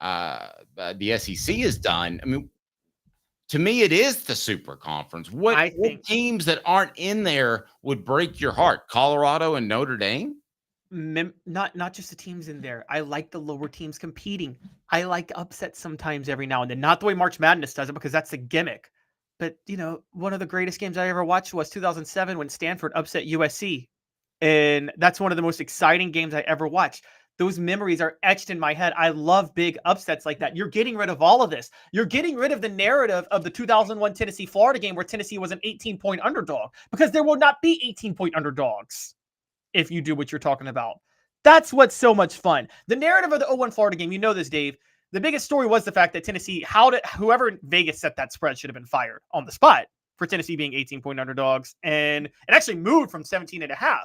the SEC has done. I mean, to me, it is the super conference. What teams that aren't in there would break your heart? Colorado and Notre Dame? Not just the teams in there. I like the lower teams competing. I like upsets sometimes every now and then. Not the way March Madness does it, because that's the gimmick. But, one of the greatest games I ever watched was 2007 when Stanford upset USC. And that's one of the most exciting games I ever watched. Those memories are etched in my head. I love big upsets like that. You're getting rid of all of this. You're getting rid of the narrative of the 2001 Tennessee-Florida game where Tennessee was an 18-point underdog, because there will not be 18-point underdogs if you do what you're talking about. That's what's so much fun. The narrative of the 0-1 Florida game, you know this, Dave. The biggest story was the fact that Tennessee, whoever in Vegas set that spread should have been fired on the spot for Tennessee being 18-point underdogs. And it actually moved from 17.5.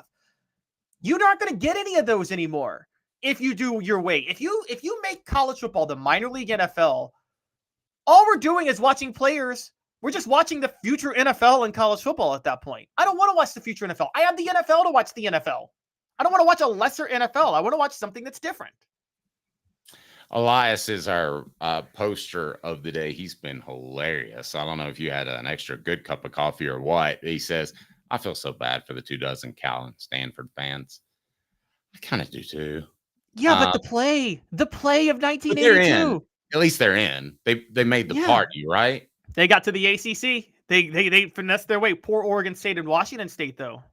You're not going to get any of those anymore if you do your way. If you make college football the minor league NFL, all we're doing is watching players We're just watching the future NFL and college football at that point. I don't want to watch the future NFL. I have the NFL to watch the NFL. I don't want to watch a lesser NFL. I want to watch something that's different. Elias is our poster of the day. He's been hilarious. I don't know if you had an extra good cup of coffee or what. He says, I feel so bad for the 24 Cal and Stanford fans. I kind of do too. Yeah, but the play of 1982. They're in. At least they're in. They made the party, right? They got to the ACC. They finessed their way. Poor Oregon State and Washington State, though.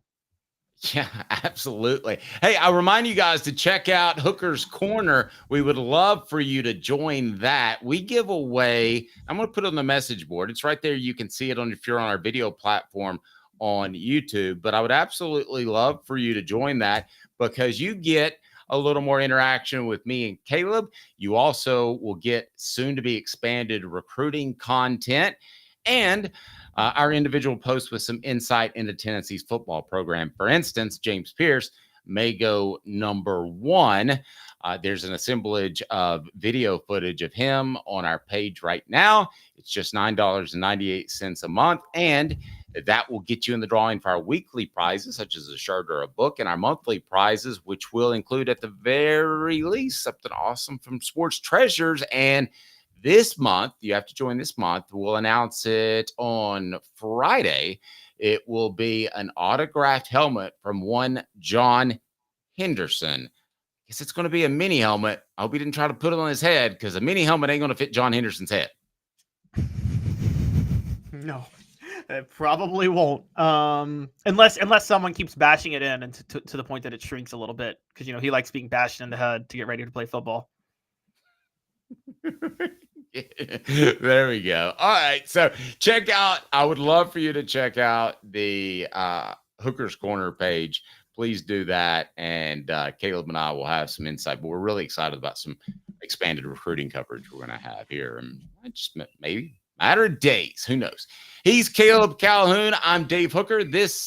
Yeah, absolutely. Hey, I remind you guys to check out Hooker's Corner. We would love for you to join that. We give away, I'm going to put it on the message board. It's right there. You can see it if you're on our video platform on YouTube. But I would absolutely love for you to join that because you get a little more interaction with me and Caleb. You also will get soon to be expanded recruiting content and our individual posts with some insight into Tennessee's football program. For instance, James Pierce may go number 1. There's an assemblage of video footage of him on our page right now. It's just $9.98 a month. And that will get you in the drawing for our weekly prizes, such as a shirt or a book, and our monthly prizes, which will include at the very least something awesome from Sports Treasures. And this month, you have to join this month. We'll announce it on Friday. It will be an autographed helmet from one John Henderson. I guess it's going to be a mini helmet. I hope he didn't try to put it on his head because a mini helmet ain't going to fit John Henderson's head. No, it probably won't. Unless someone keeps bashing it in and to the point that it shrinks a little bit because, he likes being bashed in the head to get ready to play football. There we go. All right. So I would love for you to check out the Hooker's Corner page. Please do that. And Caleb and I will have some insight, but we're really excited about some expanded recruiting coverage we're going to have here. And just maybe matter of days. Who knows? He's Caleb Calhoun. I'm Dave Hooker. This is